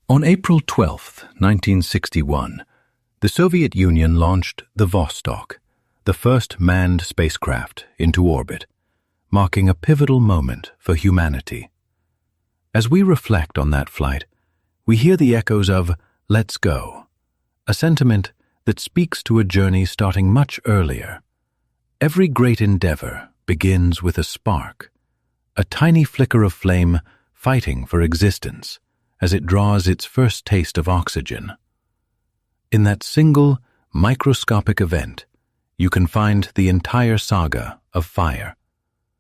On April 12, 1961, the Soviet Union launched the Vostok, the first manned spacecraft, into orbit, marking a pivotal moment for humanity. As we reflect on that flight, we hear the echoes of "Let's go," a sentiment that speaks to a journey starting much earlier. Every great endeavor begins with a spark, a tiny flicker of flame fighting for existence as it draws its first taste of oxygen. In that single, microscopic event, you can find the entire saga of fire,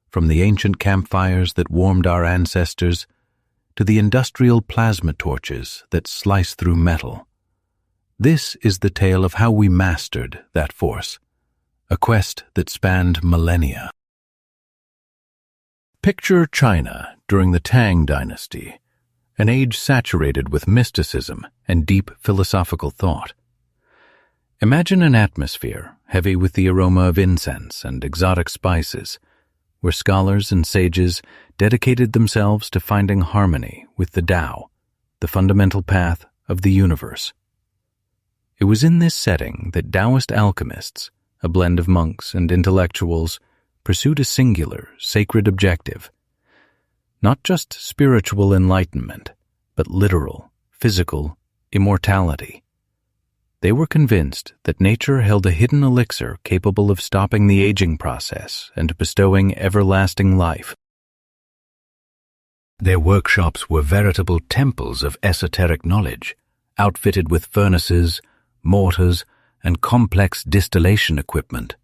from the ancient campfires that warmed our ancestors to the industrial plasma torches that slice through metal. This is the tale of how we mastered that force, a quest that spanned millennia. Picture China during the Tang Dynasty, an age saturated with mysticism and deep philosophical thought. Imagine an atmosphere heavy with the aroma of incense and exotic spices, where scholars and sages dedicated themselves to finding harmony with the Tao, the fundamental path of the universe. It was in this setting that Taoist alchemists, a blend of monks and intellectuals, pursued a singular, sacred objective. Not just spiritual enlightenment, but literal, physical immortality. They were convinced that nature held a hidden elixir capable of stopping the aging process and bestowing everlasting life. Their workshops were veritable temples of esoteric knowledge, outfitted with furnaces, mortars, and complex distillation equipment.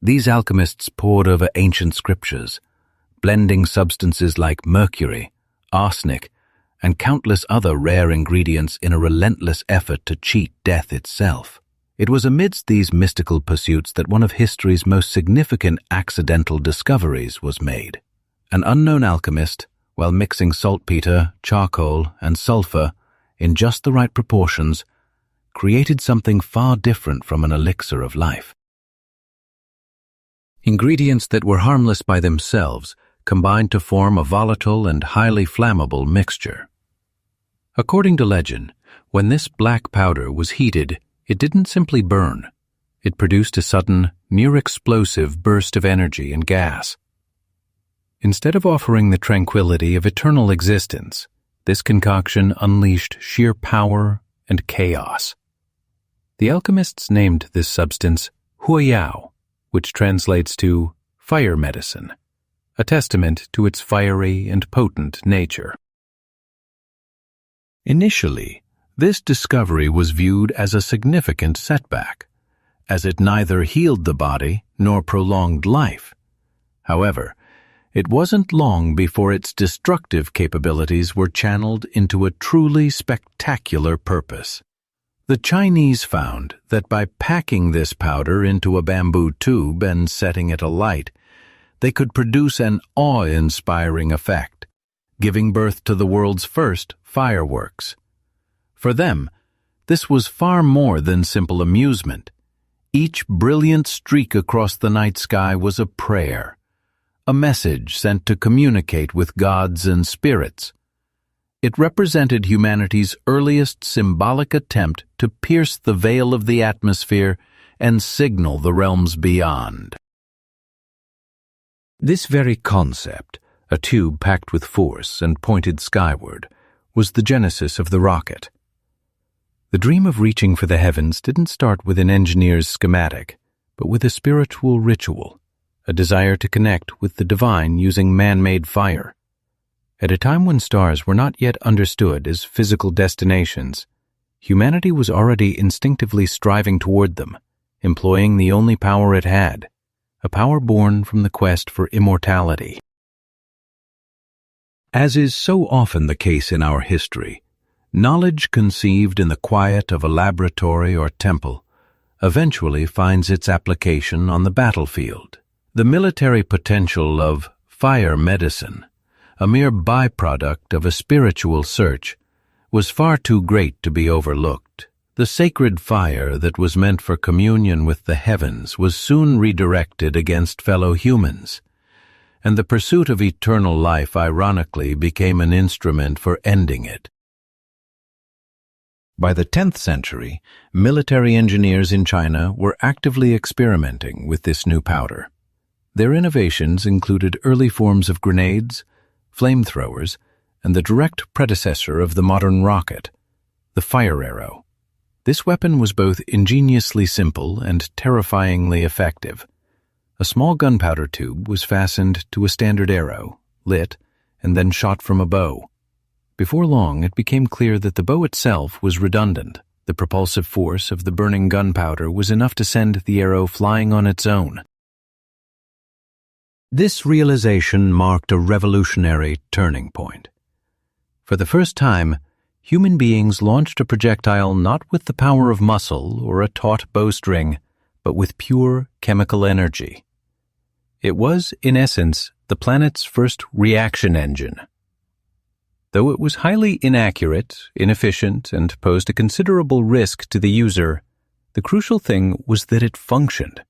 These alchemists pored over ancient scriptures, blending substances like mercury, arsenic, and countless other rare ingredients in a relentless effort to cheat death itself. It was amidst these mystical pursuits that one of history's most significant accidental discoveries was made. An unknown alchemist, while mixing saltpeter, charcoal, and sulfur in just the right proportions, created something far different from an elixir of life. Ingredients that were harmless by themselves combined to form a volatile and highly flammable mixture. According to legend, when this black powder was heated, it didn't simply burn. It produced a sudden, near-explosive burst of energy and gas. Instead of offering the tranquility of eternal existence, this concoction unleashed sheer power and chaos. The alchemists named this substance Huayao, which translates to fire medicine, a testament to its fiery and potent nature. Initially, this discovery was viewed as a significant setback, as it neither healed the body nor prolonged life. However, it wasn't long before its destructive capabilities were channeled into a truly spectacular purpose. The Chinese found that by packing this powder into a bamboo tube and setting it alight, they could produce an awe-inspiring effect, giving birth to the world's first fireworks. For them, this was far more than simple amusement. Each brilliant streak across the night sky was a prayer, a message sent to communicate with gods and spirits. It represented humanity's earliest symbolic attempt to pierce the veil of the atmosphere and signal the realms beyond. This very concept, a tube packed with force and pointed skyward, was the genesis of the rocket. The dream of reaching for the heavens didn't start with an engineer's schematic, but with a spiritual ritual, a desire to connect with the divine using man-made fire. At a time when stars were not yet understood as physical destinations, humanity was already instinctively striving toward them, employing the only power it had, a power born from the quest for immortality. As is so often the case in our history, knowledge conceived in the quiet of a laboratory or temple eventually finds its application on the battlefield. The military potential of fire medicine, a mere byproduct of a spiritual search, was far too great to be overlooked. The sacred fire that was meant for communion with the heavens was soon redirected against fellow humans, and the pursuit of eternal life ironically became an instrument for ending it. By the 10th century, military engineers in China were actively experimenting with this new powder. Their innovations included early forms of grenades, flamethrowers, and the direct predecessor of the modern rocket, the fire arrow. This weapon was both ingeniously simple and terrifyingly effective. A small gunpowder tube was fastened to a standard arrow, lit, and then shot from a bow. Before long, it became clear that the bow itself was redundant. The propulsive force of the burning gunpowder was enough to send the arrow flying on its own. This realization marked a revolutionary turning point. For the first time, human beings launched a projectile not with the power of muscle or a taut bowstring, but with pure chemical energy. It was, in essence, the planet's first reaction engine. Though it was highly inaccurate, inefficient, and posed a considerable risk to the user, the crucial thing was that it functioned.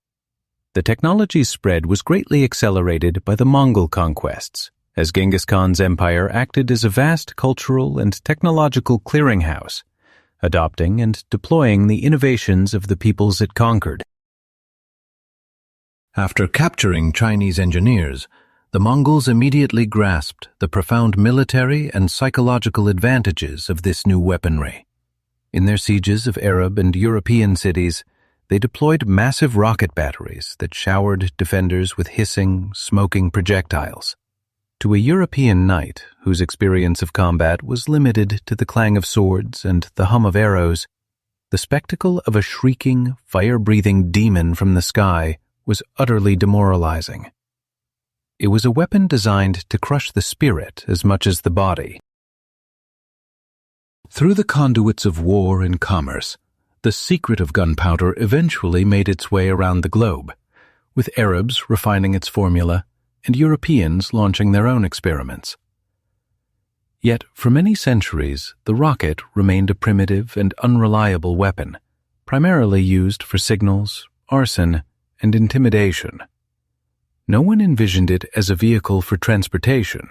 The technology's spread was greatly accelerated by the Mongol conquests, as Genghis Khan's empire acted as a vast cultural and technological clearinghouse, adopting and deploying the innovations of the peoples it conquered. After capturing Chinese engineers, the Mongols immediately grasped the profound military and psychological advantages of this new weaponry. In their sieges of Arab and European cities, they deployed massive rocket batteries that showered defenders with hissing, smoking projectiles. To a European knight whose experience of combat was limited to the clang of swords and the hum of arrows, the spectacle of a shrieking, fire-breathing demon from the sky was utterly demoralizing. It was a weapon designed to crush the spirit as much as the body. Through the conduits of war and commerce, the secret of gunpowder eventually made its way around the globe, with Arabs refining its formula and Europeans launching their own experiments. Yet, for many centuries, the rocket remained a primitive and unreliable weapon, primarily used for signals, arson, and intimidation. No one envisioned it as a vehicle for transportation.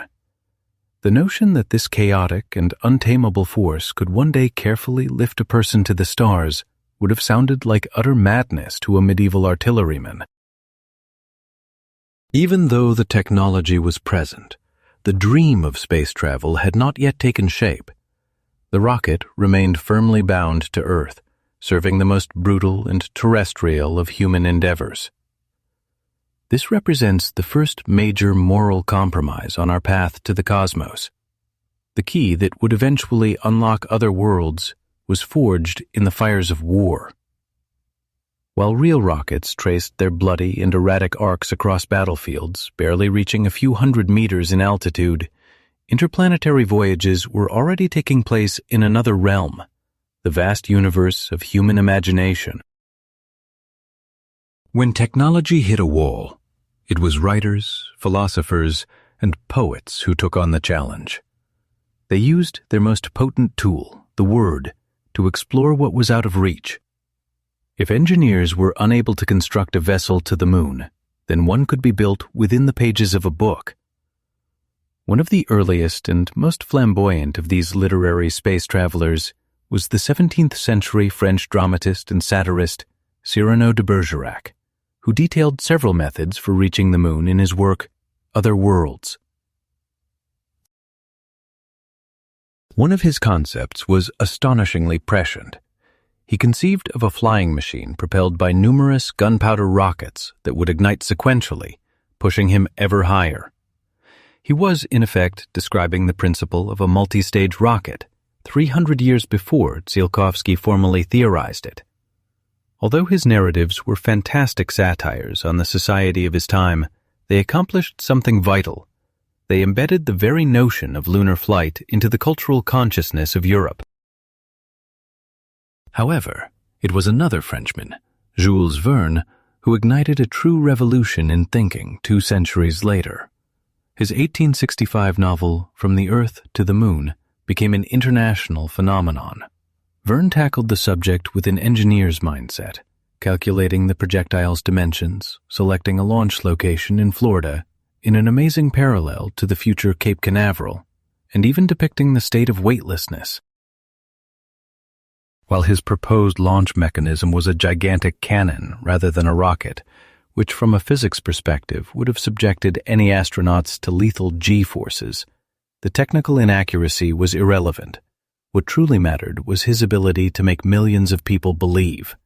The notion that this chaotic and untamable force could one day carefully lift a person to the stars would have sounded like utter madness to a medieval artilleryman. Even though the technology was present, the dream of space travel had not yet taken shape. The rocket remained firmly bound to Earth, serving the most brutal and terrestrial of human endeavors. This represents the first major moral compromise on our path to the cosmos. The key that would eventually unlock other worlds was forged in the fires of war. While real rockets traced their bloody and erratic arcs across battlefields, barely reaching a few hundred meters in altitude, interplanetary voyages were already taking place in another realm, the vast universe of human imagination. When technology hit a wall, it was writers, philosophers, and poets who took on the challenge. They used their most potent tool, the word, to explore what was out of reach. If engineers were unable to construct a vessel to the moon, then one could be built within the pages of a book. One of the earliest and most flamboyant of these literary space travelers was the 17th century French dramatist and satirist Cyrano de Bergerac, who detailed several methods for reaching the moon in his work, Other Worlds. One of his concepts was astonishingly prescient. He conceived of a flying machine propelled by numerous gunpowder rockets that would ignite sequentially, pushing him ever higher. He was, in effect, describing the principle of a multi-stage rocket, 300 years before Tsiolkovsky formally theorized it. Although his narratives were fantastic satires on the society of his time, they accomplished something vital. They embedded the very notion of lunar flight into the cultural consciousness of Europe. However, it was another Frenchman, Jules Verne, who ignited a true revolution in thinking 2 centuries later. His 1865 novel, From the Earth to the Moon, became an international phenomenon. Verne tackled the subject with an engineer's mindset, calculating the projectile's dimensions, selecting a launch location in Florida, in an amazing parallel to the future Cape Canaveral, and even depicting the state of weightlessness. while his proposed launch mechanism was a gigantic cannon rather than a rocket, which from a physics perspective would have subjected any astronauts to lethal G-forces. The technical inaccuracy was irrelevant. What truly mattered was his ability to make millions of people believe.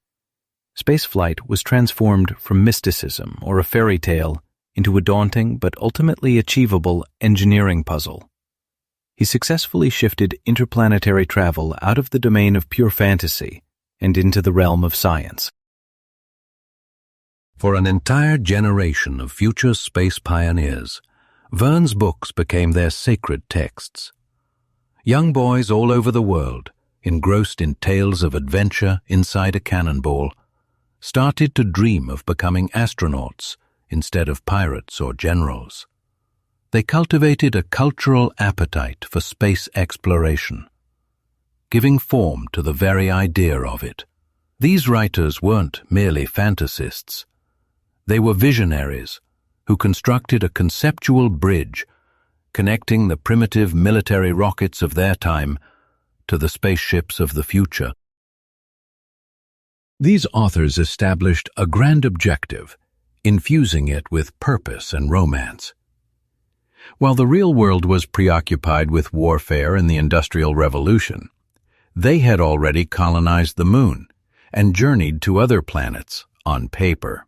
Spaceflight was transformed from mysticism or a fairy tale into a daunting but ultimately achievable engineering puzzle. He successfully shifted interplanetary travel out of the domain of pure fantasy and into the realm of science. For an entire generation of future space pioneers, Vern's books became their sacred texts. Young boys all over the world, engrossed in tales of adventure inside a cannonball, started to dream of becoming astronauts instead of pirates or generals. They cultivated a cultural appetite for space exploration, giving form to the very idea of it. These writers weren't merely fantasists. They were visionaries who constructed a conceptual bridge connecting the primitive military rockets of their time to the spaceships of the future. These authors established a grand objective, infusing it with purpose and romance. While the real world was preoccupied with warfare and the Industrial Revolution, they had already colonized the moon and journeyed to other planets on paper.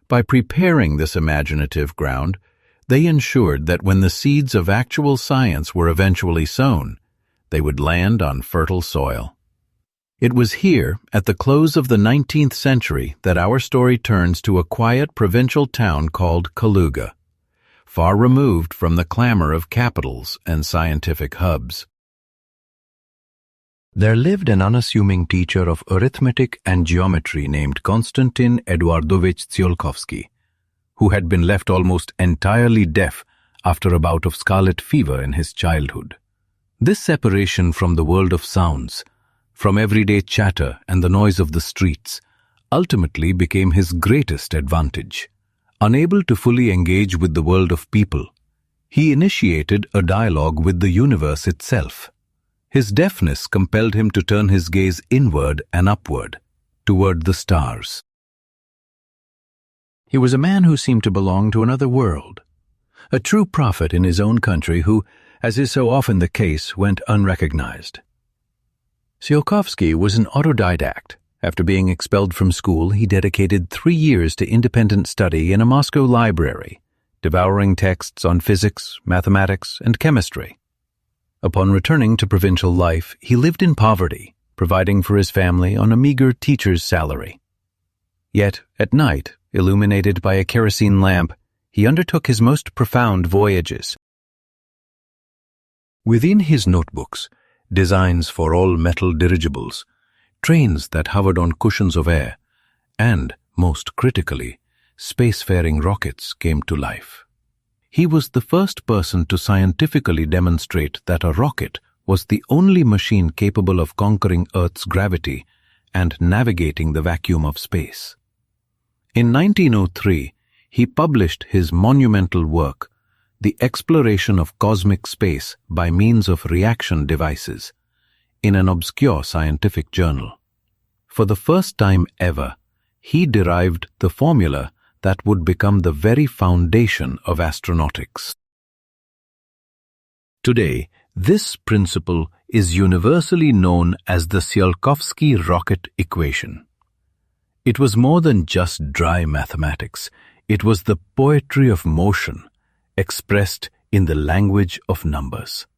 By preparing this imaginative ground, they ensured that when the seeds of actual science were eventually sown, they would land on fertile soil. It was here, at the close of the 19th century, that our story turns to a quiet provincial town called Kaluga, far removed from the clamor of capitals and scientific hubs. There lived an unassuming teacher of arithmetic and geometry named Konstantin Eduardovich Tsiolkovsky, who had been left almost entirely deaf after a bout of scarlet fever in his childhood. This separation from the world of sounds, from everyday chatter and the noise of the streets, ultimately became his greatest advantage. Unable to fully engage with the world of people, he initiated a dialogue with the universe itself. His deafness compelled him to turn his gaze inward and upward, toward the stars. He was a man who seemed to belong to another world, a true prophet in his own country who, as is so often the case, went unrecognized. Tsiolkovsky was an autodidact. After being expelled from school, he dedicated 3 years to independent study in a Moscow library, devouring texts on physics, mathematics, and chemistry. Upon returning to provincial life, he lived in poverty, providing for his family on a meager teacher's salary. Yet, at night, illuminated by a kerosene lamp, he undertook his most profound voyages. Within his notebooks, designs for all metal dirigibles, trains that hovered on cushions of air, and, most critically, spacefaring rockets came to life. He was the first person to scientifically demonstrate that a rocket was the only machine capable of conquering Earth's gravity and navigating the vacuum of space. In 1903, he published his monumental work, The Exploration of Cosmic Space by Means of Reaction Devices, in an obscure scientific journal. For the first time ever, he derived the formula that would become the very foundation of astronautics. Today, this principle is universally known as the Tsiolkovsky rocket equation. It was more than just dry mathematics. It was the poetry of motion, expressed in the language of numbers.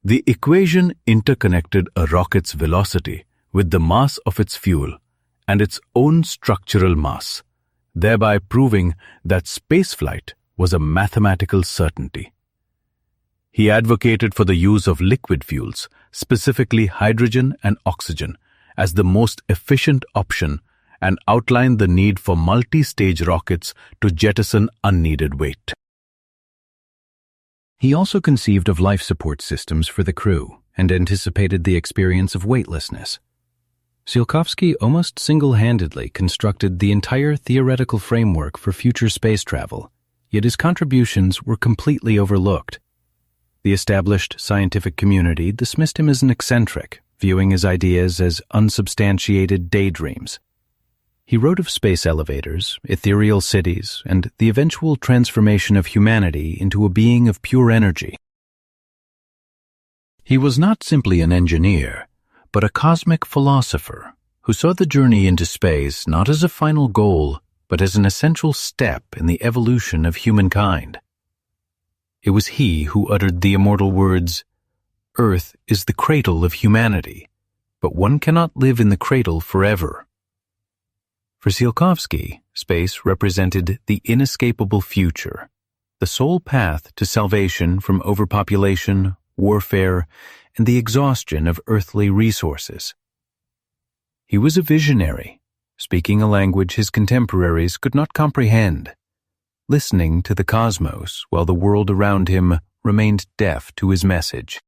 The equation interconnected a rocket's velocity with the mass of its fuel and its own structural mass, thereby proving that spaceflight was a mathematical certainty. He advocated for the use of liquid fuels, specifically hydrogen and oxygen, as the most efficient option and outlined the need for multi-stage rockets to jettison unneeded weight. He also conceived of life support systems for the crew and anticipated the experience of weightlessness. Tsiolkovsky almost single-handedly constructed the entire theoretical framework for future space travel, yet his contributions were completely overlooked. The established scientific community dismissed him as an eccentric, viewing his ideas as unsubstantiated daydreams. He wrote of space elevators, ethereal cities, and the eventual transformation of humanity into a being of pure energy. He was not simply an engineer, but a cosmic philosopher who saw the journey into space not as a final goal, but as an essential step in the evolution of humankind. It was he who uttered the immortal words, "Earth is the cradle of humanity, but one cannot live in the cradle forever." For Tsiolkovsky, space represented the inescapable future, the sole path to salvation from overpopulation, warfare, and the exhaustion of earthly resources. He was a visionary, speaking a language his contemporaries could not comprehend, listening to the cosmos while the world around him remained deaf to his message.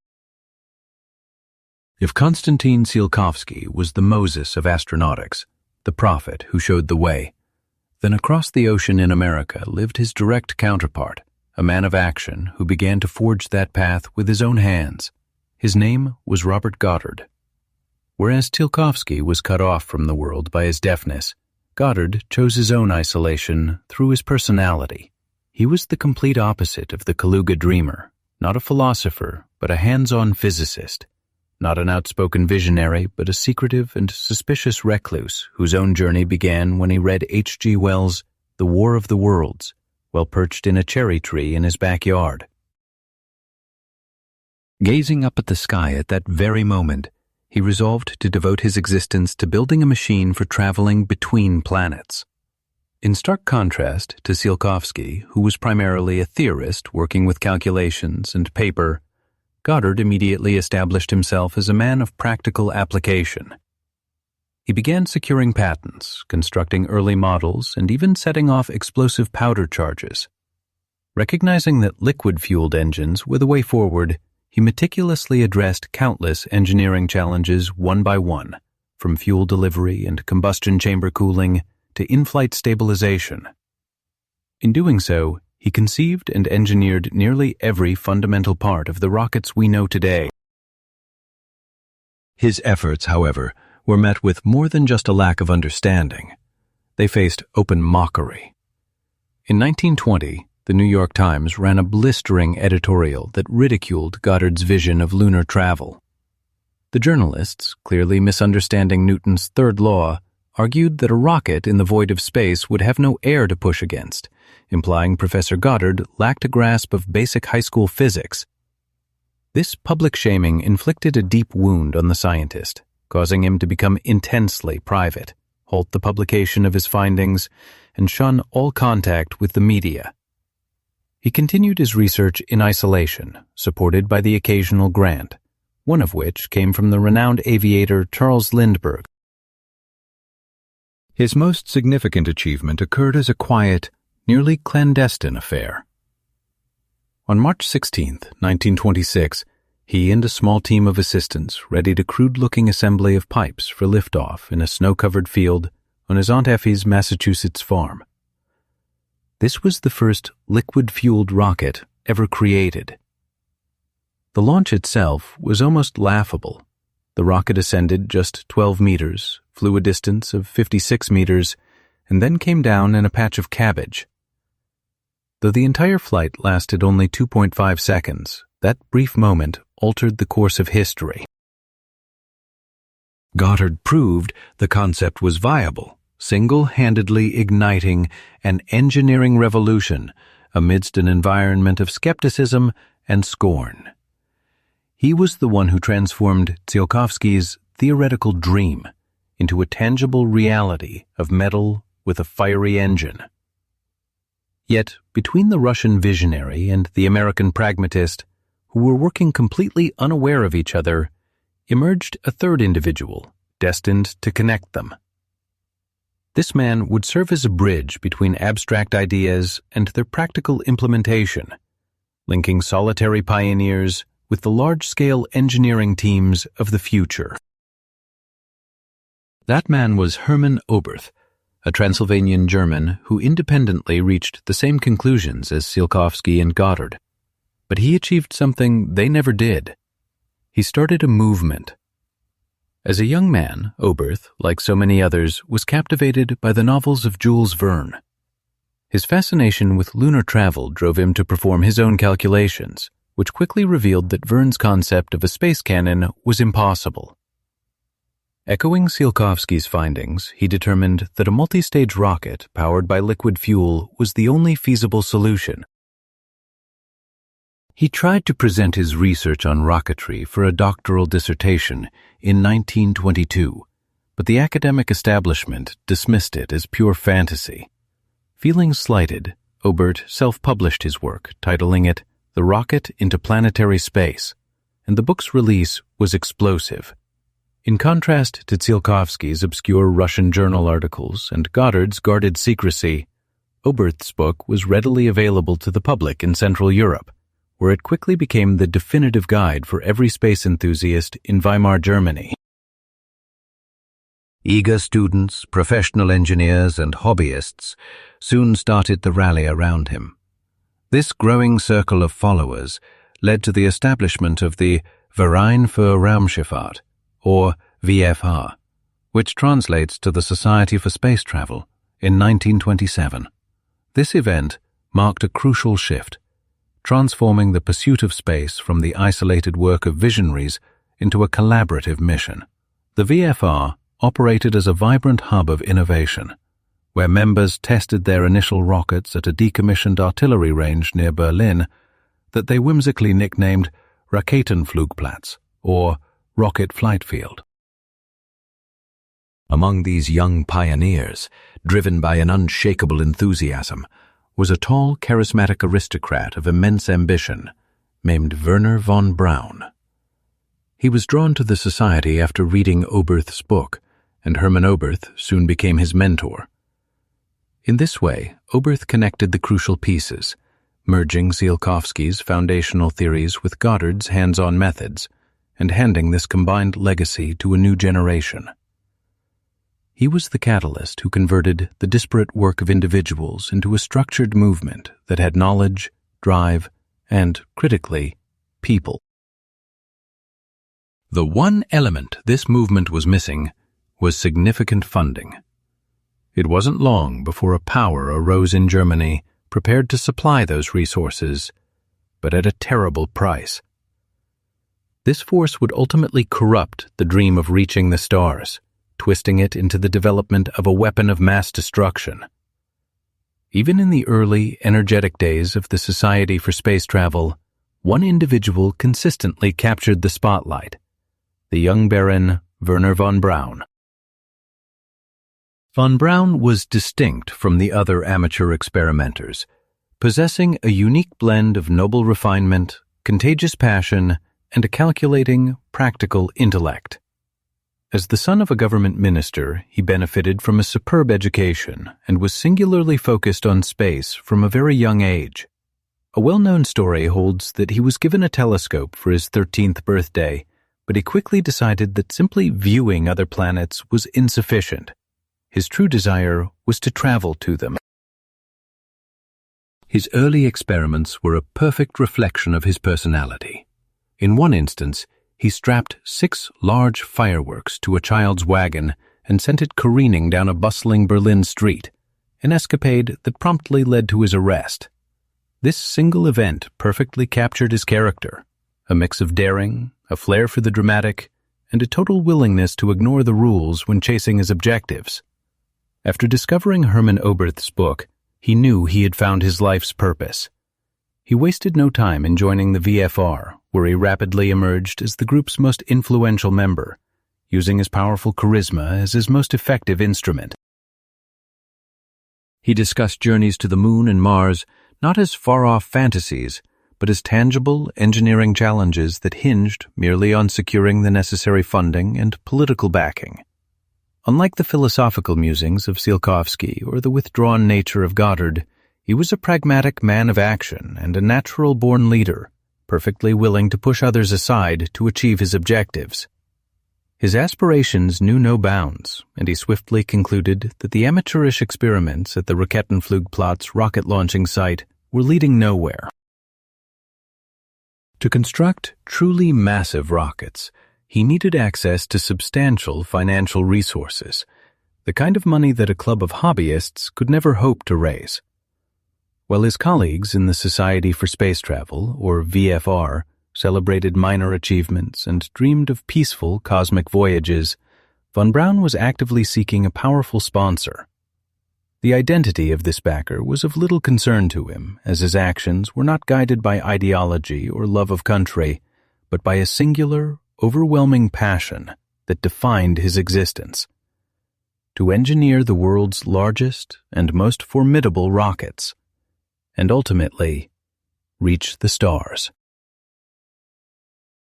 If Konstantin Tsiolkovsky was the Moses of astronautics, the prophet who showed the way, then across the ocean in America lived his direct counterpart, a man of action who began to forge that path with his own hands. His name was Robert Goddard. Whereas Tsiolkovsky was cut off from the world by his deafness, Goddard chose his own isolation through his personality. He was the complete opposite of the Kaluga dreamer, not a philosopher, but a hands-on physicist. Not an outspoken visionary, but a secretive and suspicious recluse whose own journey began when he read H.G. Wells' The War of the Worlds while perched in a cherry tree in his backyard. Gazing up at the sky at that very moment, he resolved to devote his existence to building a machine for traveling between planets. In stark contrast to Tsiolkovsky, who was primarily a theorist working with calculations and paper, Goddard immediately established himself as a man of practical application. He began securing patents, constructing early models, and even setting off explosive powder charges. Recognizing that liquid-fueled engines were the way forward, he meticulously addressed countless engineering challenges one by one, from fuel delivery and combustion chamber cooling to in-flight stabilization. In doing so, he conceived and engineered nearly every fundamental part of the rockets we know today. His efforts, however, were met with more than just a lack of understanding. They faced open mockery. In 1920, the New York Times ran a blistering editorial that ridiculed Goddard's vision of lunar travel. The journalists, clearly misunderstanding Newton's third law, argued that a rocket in the void of space would have no air to push against, implying Professor Goddard lacked a grasp of basic high school physics. This public shaming inflicted a deep wound on the scientist, causing him to become intensely private, halt the publication of his findings, and shun all contact with the media. He continued his research in isolation, supported by the occasional grant, one of which came from the renowned aviator Charles Lindbergh. His most significant achievement occurred as a quiet, nearly clandestine affair. On March 16, 1926, he and a small team of assistants readied a crude-looking assembly of pipes for liftoff in a snow-covered field on his Aunt Effie's Massachusetts farm. This was the first liquid-fueled rocket ever created. The launch itself was almost laughable. The rocket ascended just 12 meters, flew a distance of 56 meters, and then came down in a patch of cabbage. Though the entire flight lasted only 2.5 seconds, that brief moment altered the course of history. Goddard proved the concept was viable, single-handedly igniting an engineering revolution amidst an environment of skepticism and scorn. He was the one who transformed Tsiolkovsky's theoretical dream into a tangible reality of metal with a fiery engine. Yet, between the Russian visionary and the American pragmatist, who were working completely unaware of each other, emerged a third individual, destined to connect them. This man would serve as a bridge between abstract ideas and their practical implementation, linking solitary pioneers with the large-scale engineering teams of the future. That man was Hermann Oberth, a Transylvanian German who independently reached the same conclusions as Tsiolkovsky and Goddard. But he achieved something they never did. He started a movement. As a young man, Oberth, like so many others, was captivated by the novels of Jules Verne. His fascination with lunar travel drove him to perform his own calculations, which quickly revealed that Verne's concept of a space cannon was impossible. Echoing Tsiolkovsky's findings, he determined that a multi-stage rocket powered by liquid fuel was the only feasible solution. He tried to present his research on rocketry for a doctoral dissertation in 1922, but the academic establishment dismissed it as pure fantasy. Feeling slighted, Oberth self-published his work, titling it The Rocket into Planetary Space, and the book's release was explosive. In contrast to Tsiolkovsky's obscure Russian journal articles and Goddard's guarded secrecy, Oberth's book was readily available to the public in Central Europe, where it quickly became the definitive guide for every space enthusiast in Weimar Germany. Eager students, professional engineers, and hobbyists soon started the rally around him. This growing circle of followers led to the establishment of the Verein für Raumschifffahrt, or VFR, which translates to the Society for Space Travel, in 1927. This event marked a crucial shift, transforming the pursuit of space from the isolated work of visionaries into a collaborative mission. The VFR operated as a vibrant hub of innovation, where members tested their initial rockets at a decommissioned artillery range near Berlin that they whimsically nicknamed Raketenflugplatz, or Rocket Flight Field. Among these young pioneers, driven by an unshakable enthusiasm, was a tall, charismatic aristocrat of immense ambition named Wernher von Braun. He was drawn to the society after reading Oberth's book, and Hermann Oberth soon became his mentor. In this way, Oberth connected the crucial pieces, merging Tsiolkovsky's foundational theories with Goddard's hands-on methods, and handing this combined legacy to a new generation. He was the catalyst who converted the disparate work of individuals into a structured movement that had knowledge, drive, and, critically, people. The one element this movement was missing was significant funding. It wasn't long before a power arose in Germany prepared to supply those resources, but at a terrible price. This force would ultimately corrupt the dream of reaching the stars, twisting it into the development of a weapon of mass destruction. Even in the early, energetic days of the Society for Space Travel, one individual consistently captured the spotlight: the young Baron Wernher von Braun. Von Braun was distinct from the other amateur experimenters, possessing a unique blend of noble refinement, contagious passion, and a calculating, practical intellect. As the son of a government minister, he benefited from a superb education and was singularly focused on space from a very young age. A well-known story holds that he was given a telescope for his 13th birthday, but he quickly decided that simply viewing other planets was insufficient. His true desire was to travel to them. His early experiments were a perfect reflection of his personality. In one instance, he strapped 6 large fireworks to a child's wagon and sent it careening down a bustling Berlin street, an escapade that promptly led to his arrest. This single event perfectly captured his character, a mix of daring, a flair for the dramatic, and a total willingness to ignore the rules when chasing his objectives. After discovering Hermann Oberth's book, he knew he had found his life's purpose. He wasted no time in joining the VFR, where he rapidly emerged as the group's most influential member, using his powerful charisma as his most effective instrument. He discussed journeys to the Moon and Mars not as far-off fantasies, but as tangible engineering challenges that hinged merely on securing the necessary funding and political backing. Unlike the philosophical musings of Tsiolkovsky or the withdrawn nature of Goddard, he was a pragmatic man of action and a natural-born leader, perfectly willing to push others aside to achieve his objectives. His aspirations knew no bounds, and he swiftly concluded that the amateurish experiments at the Raketenflugplatz rocket launching site were leading nowhere. To construct truly massive rockets, he needed access to substantial financial resources, the kind of money that a club of hobbyists could never hope to raise. While his colleagues in the Society for Space Travel, or VFR, celebrated minor achievements and dreamed of peaceful cosmic voyages, von Braun was actively seeking a powerful sponsor. The identity of this backer was of little concern to him, as his actions were not guided by ideology or love of country, but by a singular, overwhelming passion that defined his existence: to engineer the world's largest and most formidable rockets, and ultimately reach the stars.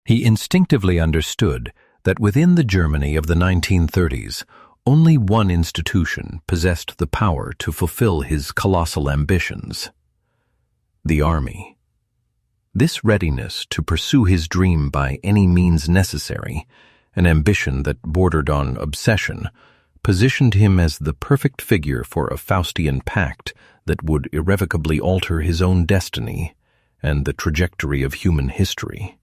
He instinctively understood that within the Germany of the 1930s, only one institution possessed the power to fulfill his colossal ambitions: the army. This readiness to pursue his dream by any means necessary, an ambition that bordered on obsession, positioned him as the perfect figure for a Faustian pact that would irrevocably alter his own destiny and the trajectory of human history.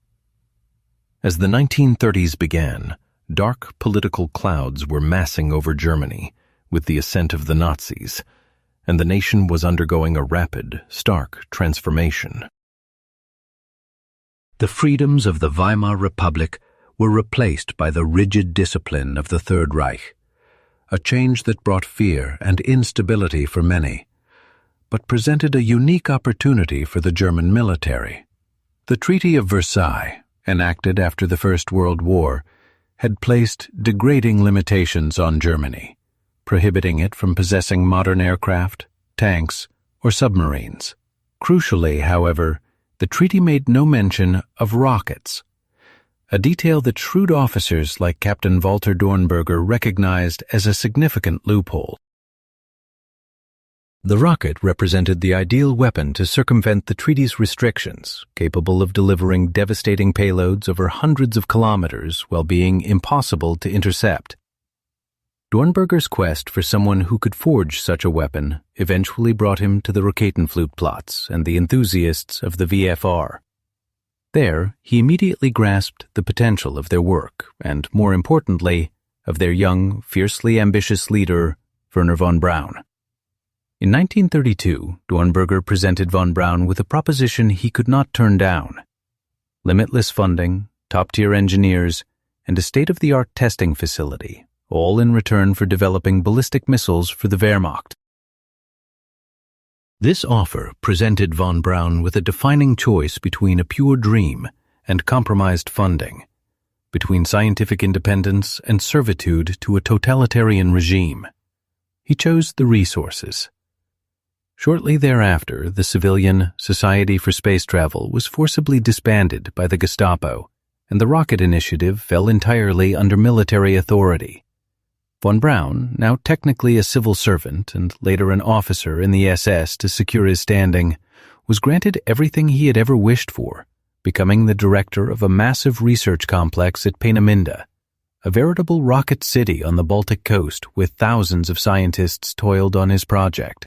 As the 1930s began, dark political clouds were massing over Germany with the ascent of the Nazis, and the nation was undergoing a rapid, stark transformation. The freedoms of the Weimar Republic were replaced by the rigid discipline of the Third Reich, a change that brought fear and instability for many, but presented a unique opportunity for the German military. The Treaty of Versailles, enacted after the First World War, had placed degrading limitations on Germany, prohibiting it from possessing modern aircraft, tanks, or submarines. Crucially, however, the treaty made no mention of rockets, a detail that shrewd officers like Captain Walter Dornberger recognized as a significant loophole. The rocket represented the ideal weapon to circumvent the treaty's restrictions, capable of delivering devastating payloads over hundreds of kilometers while being impossible to intercept. Dornberger's quest for someone who could forge such a weapon eventually brought him to the Raketenflugplatz and the enthusiasts of the VFR. There, he immediately grasped the potential of their work and, more importantly, of their young, fiercely ambitious leader, Wernher von Braun. In 1932, Dornberger presented von Braun with a proposition he could not turn down: limitless funding, top-tier engineers, and a state-of-the-art testing facility, all in return for developing ballistic missiles for the Wehrmacht. This offer presented von Braun with a defining choice between a pure dream and compromised funding, between scientific independence and servitude to a totalitarian regime. He chose the resources. Shortly thereafter, the civilian Society for Space Travel was forcibly disbanded by the Gestapo, and the rocket initiative fell entirely under military authority. Von Braun, now technically a civil servant and later an officer in the SS to secure his standing, was granted everything he had ever wished for, becoming the director of a massive research complex at Peenemünde, a veritable rocket city on the Baltic coast with thousands of scientists toiled on his project.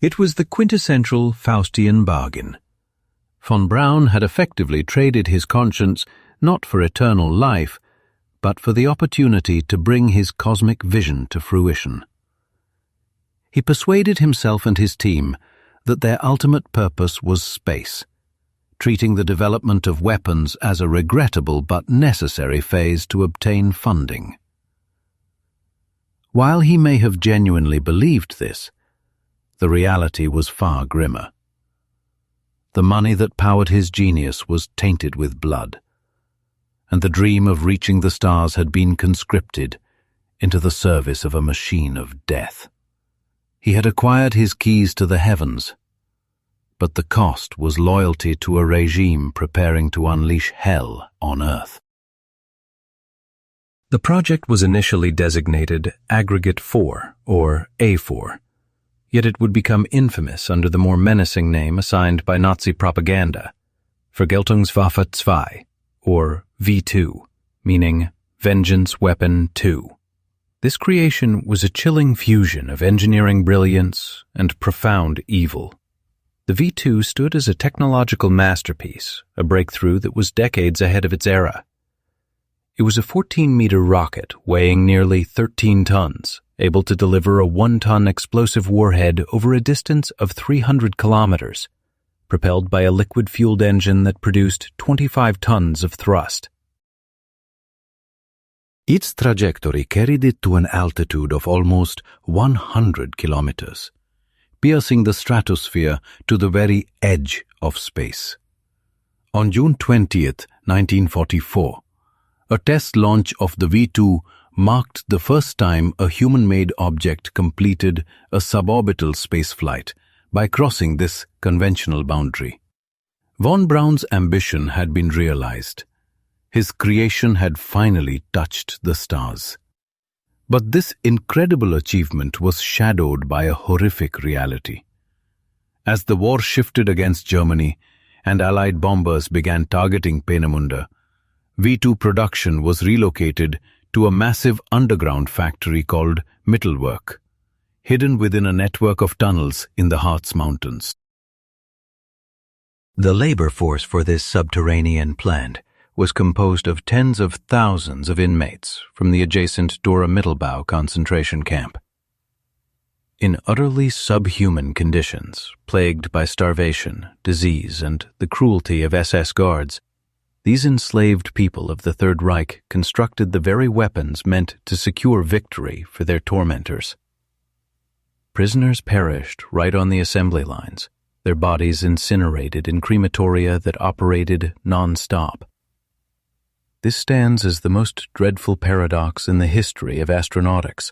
It was the quintessential Faustian bargain. Von Braun had effectively traded his conscience not for eternal life, but for the opportunity to bring his cosmic vision to fruition. He persuaded himself and his team that their ultimate purpose was space, treating the development of weapons as a regrettable but necessary phase to obtain funding. While he may have genuinely believed this, the reality was far grimmer. The money that powered his genius was tainted with blood, and the dream of reaching the stars had been conscripted into the service of a machine of death. He had acquired his keys to the heavens, but the cost was loyalty to a regime preparing to unleash hell on Earth. The project was initially designated Aggregate 4, or A4, yet it would become infamous under the more menacing name assigned by Nazi propaganda, Vergeltungswaffe 2, or V2, meaning Vengeance Weapon 2. This creation was a chilling fusion of engineering brilliance and profound evil. The V-2 stood as a technological masterpiece, a breakthrough that was decades ahead of its era. It was a 14-meter rocket weighing nearly 13 tons, able to deliver a 1-ton explosive warhead over a distance of 300 kilometers, propelled by a liquid-fueled engine that produced 25 tons of thrust. Its trajectory carried it to an altitude of almost 100 kilometers, piercing the stratosphere to the very edge of space. On June 20th, 1944, a test launch of the V-2 marked the first time a human-made object completed a suborbital spaceflight by crossing this conventional boundary. Von Braun's ambition had been realized. His creation had finally touched the stars. But this incredible achievement was shadowed by a horrific reality. As the war shifted against Germany and Allied bombers began targeting Peenemünde, V-2 production was relocated to a massive underground factory called Mittelwerk, hidden within a network of tunnels in the Harz Mountains. The labor force for this subterranean plant was composed of tens of thousands of inmates from the adjacent Dora Mittelbau concentration camp. In utterly subhuman conditions, plagued by starvation, disease, and the cruelty of SS guards, these enslaved people of the Third Reich constructed the very weapons meant to secure victory for their tormentors. Prisoners perished right on the assembly lines, their bodies incinerated in crematoria that operated non-stop. This stands as the most dreadful paradox in the history of astronautics.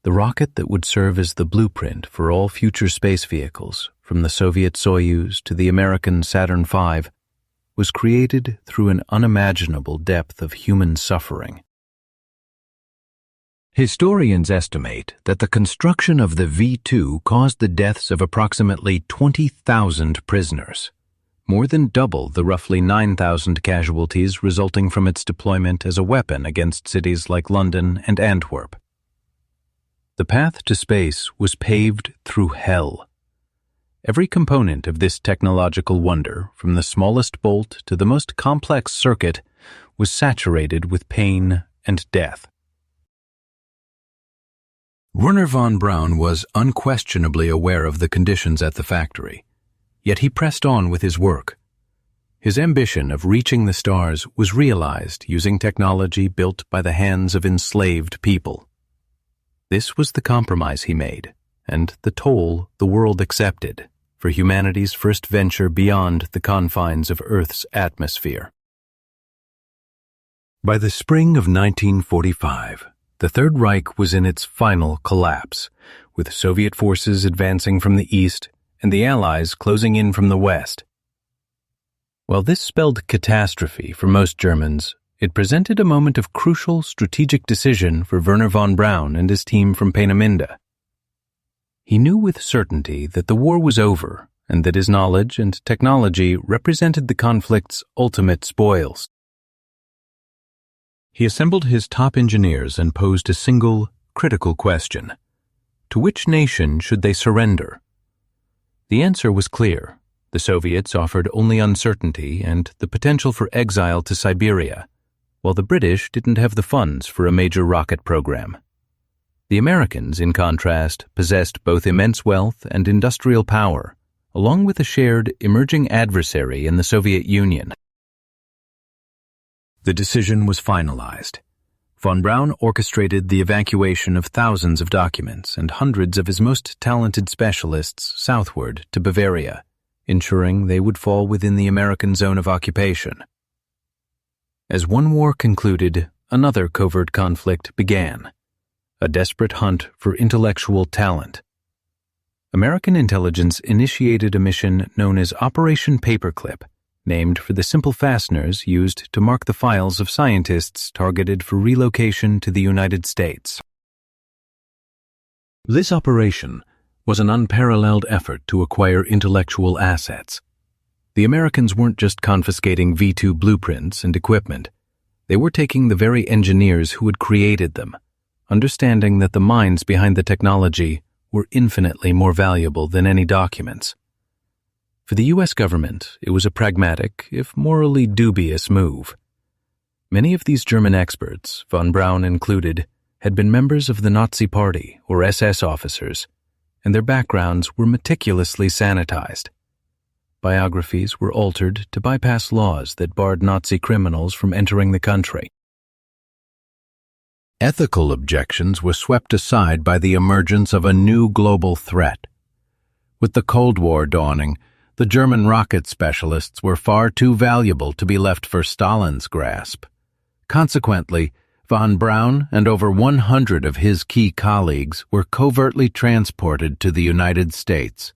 The rocket that would serve as the blueprint for all future space vehicles, from the Soviet Soyuz to the American Saturn V, was created through an unimaginable depth of human suffering. Historians estimate that the construction of the V-2 caused the deaths of approximately 20,000 prisoners, more than double the roughly 9,000 casualties resulting from its deployment as a weapon against cities like London and Antwerp. The path to space was paved through hell. Every component of this technological wonder, from the smallest bolt to the most complex circuit, was saturated with pain and death. Wernher von Braun was unquestionably aware of the conditions at the factory. Yet he pressed on with his work. His ambition of reaching the stars was realized using technology built by the hands of enslaved people. This was the compromise he made, and the toll the world accepted for humanity's first venture beyond the confines of Earth's atmosphere. By the spring of 1945, the Third Reich was in its final collapse, with Soviet forces advancing from the east and the Allies closing in from the west. While this spelled catastrophe for most Germans, it presented a moment of crucial strategic decision for Wernher von Braun and his team from Peenemünde. He knew with certainty that the war was over and that his knowledge and technology represented the conflict's ultimate spoils. He assembled his top engineers and posed a single, critical question. To which nation should they surrender? The answer was clear. The Soviets offered only uncertainty and the potential for exile to Siberia, while the British didn't have the funds for a major rocket program. The Americans, in contrast, possessed both immense wealth and industrial power, along with a shared, emerging adversary in the Soviet Union. The decision was finalized. Von Braun orchestrated the evacuation of thousands of documents and hundreds of his most talented specialists southward to Bavaria, ensuring they would fall within the American zone of occupation. As one war concluded, another covert conflict began, a desperate hunt for intellectual talent. American intelligence initiated a mission known as Operation Paperclip, named for the simple fasteners used to mark the files of scientists targeted for relocation to the United States. This operation was an unparalleled effort to acquire intellectual assets. The Americans weren't just confiscating V-2 blueprints and equipment. They were taking the very engineers who had created them, understanding that the minds behind the technology were infinitely more valuable than any documents. For the U.S. government, it was a pragmatic, if morally dubious move. Many of these German experts, von Braun included, had been members of the Nazi Party or SS officers, and their backgrounds were meticulously sanitized. Biographies were altered to bypass laws that barred Nazi criminals from entering the country. Ethical objections were swept aside by the emergence of a new global threat. With the Cold War dawning, the German rocket specialists were far too valuable to be left for Stalin's grasp. Consequently, von Braun and over 100 of his key colleagues were covertly transported to the United States.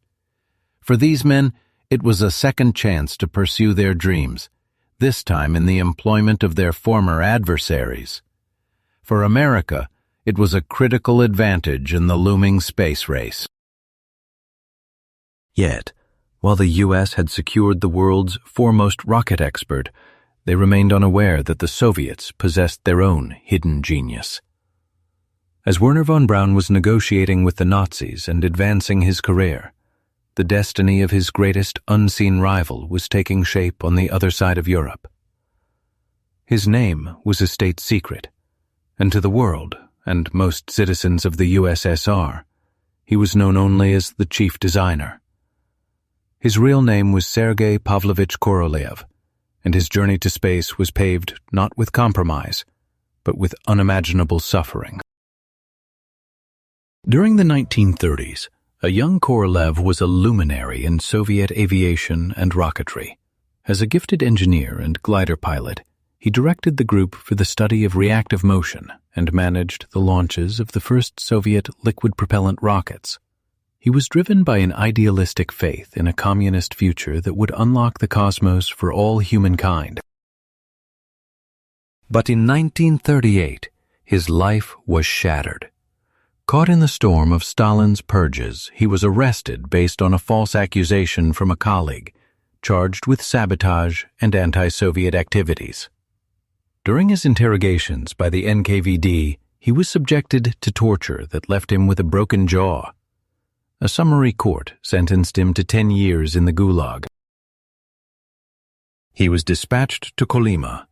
For these men, it was a second chance to pursue their dreams, this time in the employment of their former adversaries. For America, it was a critical advantage in the looming space race. Yet, while the U.S. had secured the world's foremost rocket expert, they remained unaware that the Soviets possessed their own hidden genius. As Wernher von Braun was negotiating with the Nazis and advancing his career, the destiny of his greatest unseen rival was taking shape on the other side of Europe. His name was a state secret, and to the world, and most citizens of the USSR, he was known only as the chief designer. His real name was Sergei Pavlovich Korolev, and his journey to space was paved not with compromise, but with unimaginable suffering. During the 1930s, a young Korolev was a luminary in Soviet aviation and rocketry. As a gifted engineer and glider pilot, he directed the group for the study of reactive motion and managed the launches of the first Soviet liquid propellant rockets. He was driven by an idealistic faith in a communist future that would unlock the cosmos for all humankind. But in 1938, his life was shattered. Caught in the storm of Stalin's purges, he was arrested based on a false accusation from a colleague, charged with sabotage and anti-Soviet activities. During his interrogations by the NKVD, he was subjected to torture that left him with a broken jaw. A summary court sentenced him to 10 years in the gulag. He was dispatched to Kolyma,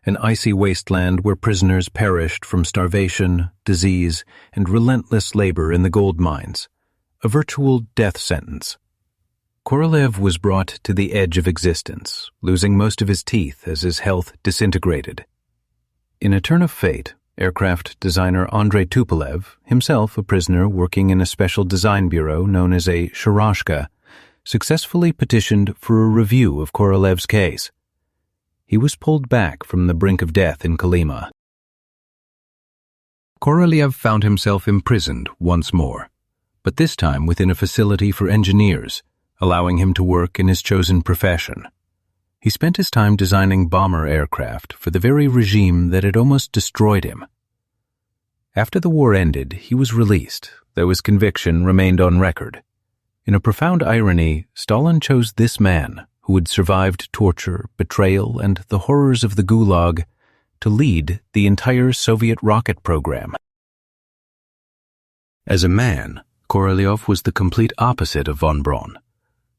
an icy wasteland where prisoners perished from starvation, disease, and relentless labor in the gold mines, a virtual death sentence. Korolev was brought to the edge of existence, losing most of his teeth as his health disintegrated. In a turn of fate, aircraft designer Andrei Tupolev, himself a prisoner working in a special design bureau known as a sharashka, successfully petitioned for a review of Korolev's case. He was pulled back from the brink of death in Kolyma. Korolev found himself imprisoned once more, but this time within a facility for engineers, allowing him to work in his chosen profession. He spent his time designing bomber aircraft for the very regime that had almost destroyed him. After the war ended, he was released, though his conviction remained on record. In a profound irony, Stalin chose this man, who had survived torture, betrayal, and the horrors of the gulag, to lead the entire Soviet rocket program. As a man, Korolev was the complete opposite of von Braun.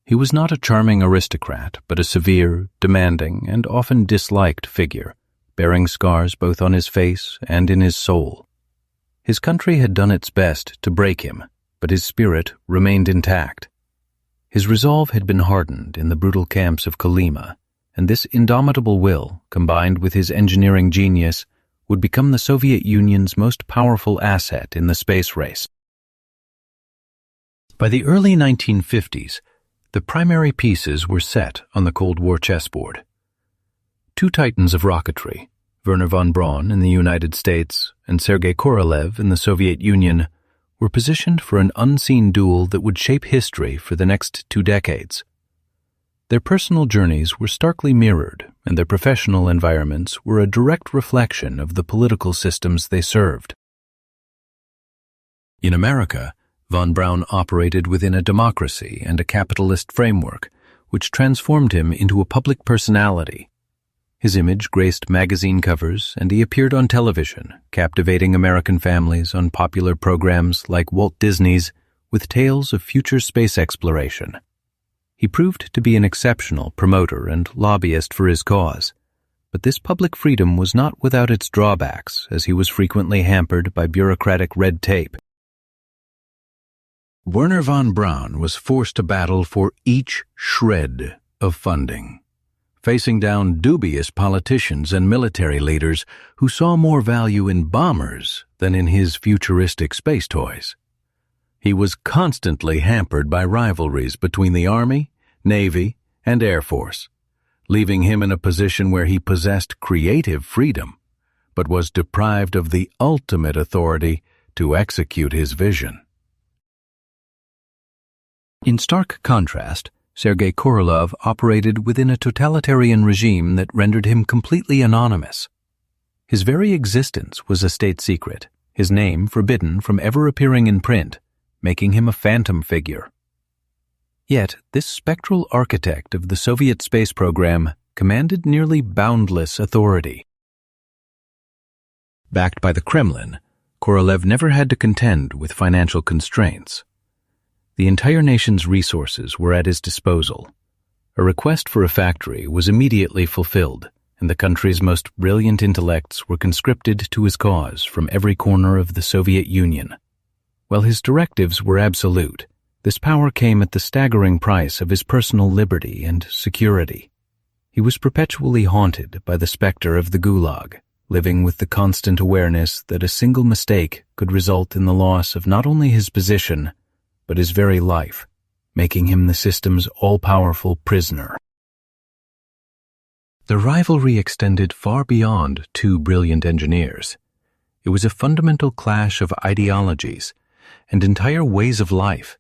He was not a charming aristocrat, but a severe, demanding, and often disliked figure, bearing scars both on his face and in his soul. His country had done its best to break him, but his spirit remained intact. His resolve had been hardened in the brutal camps of Kolyma, and this indomitable will, combined with his engineering genius, would become the Soviet Union's most powerful asset in the space race. By the early 1950s, the primary pieces were set on the Cold War chessboard. Two titans of rocketry, Wernher von Braun in the United States and Sergei Korolev in the Soviet Union, were positioned for an unseen duel that would shape history for the next 2 decades. Their personal journeys were starkly mirrored, and their professional environments were a direct reflection of the political systems they served. In America, von Braun operated within a democracy and a capitalist framework, which transformed him into a public personality. His image graced magazine covers, and he appeared on television, captivating American families on popular programs like Walt Disney's, with tales of future space exploration. He proved to be an exceptional promoter and lobbyist for his cause. But this public freedom was not without its drawbacks, as he was frequently hampered by bureaucratic red tape. Wernher von Braun was forced to battle for each shred of funding, facing down dubious politicians and military leaders who saw more value in bombers than in his futuristic space toys. He was constantly hampered by rivalries between the Army, Navy, and Air Force, leaving him in a position where he possessed creative freedom, but was deprived of the ultimate authority to execute his vision. In stark contrast, Sergei Korolev operated within a totalitarian regime that rendered him completely anonymous. His very existence was a state secret, his name forbidden from ever appearing in print, making him a phantom figure. Yet, this spectral architect of the Soviet space program commanded nearly boundless authority. Backed by the Kremlin, Korolev never had to contend with financial constraints. The entire nation's resources were at his disposal. A request for a factory was immediately fulfilled, and the country's most brilliant intellects were conscripted to his cause from every corner of the Soviet Union. While his directives were absolute, this power came at the staggering price of his personal liberty and security. He was perpetually haunted by the specter of the gulag, living with the constant awareness that a single mistake could result in the loss of not only his position, but his very life, making him the system's all-powerful prisoner. The rivalry extended far beyond two brilliant engineers. It was a fundamental clash of ideologies and entire ways of life.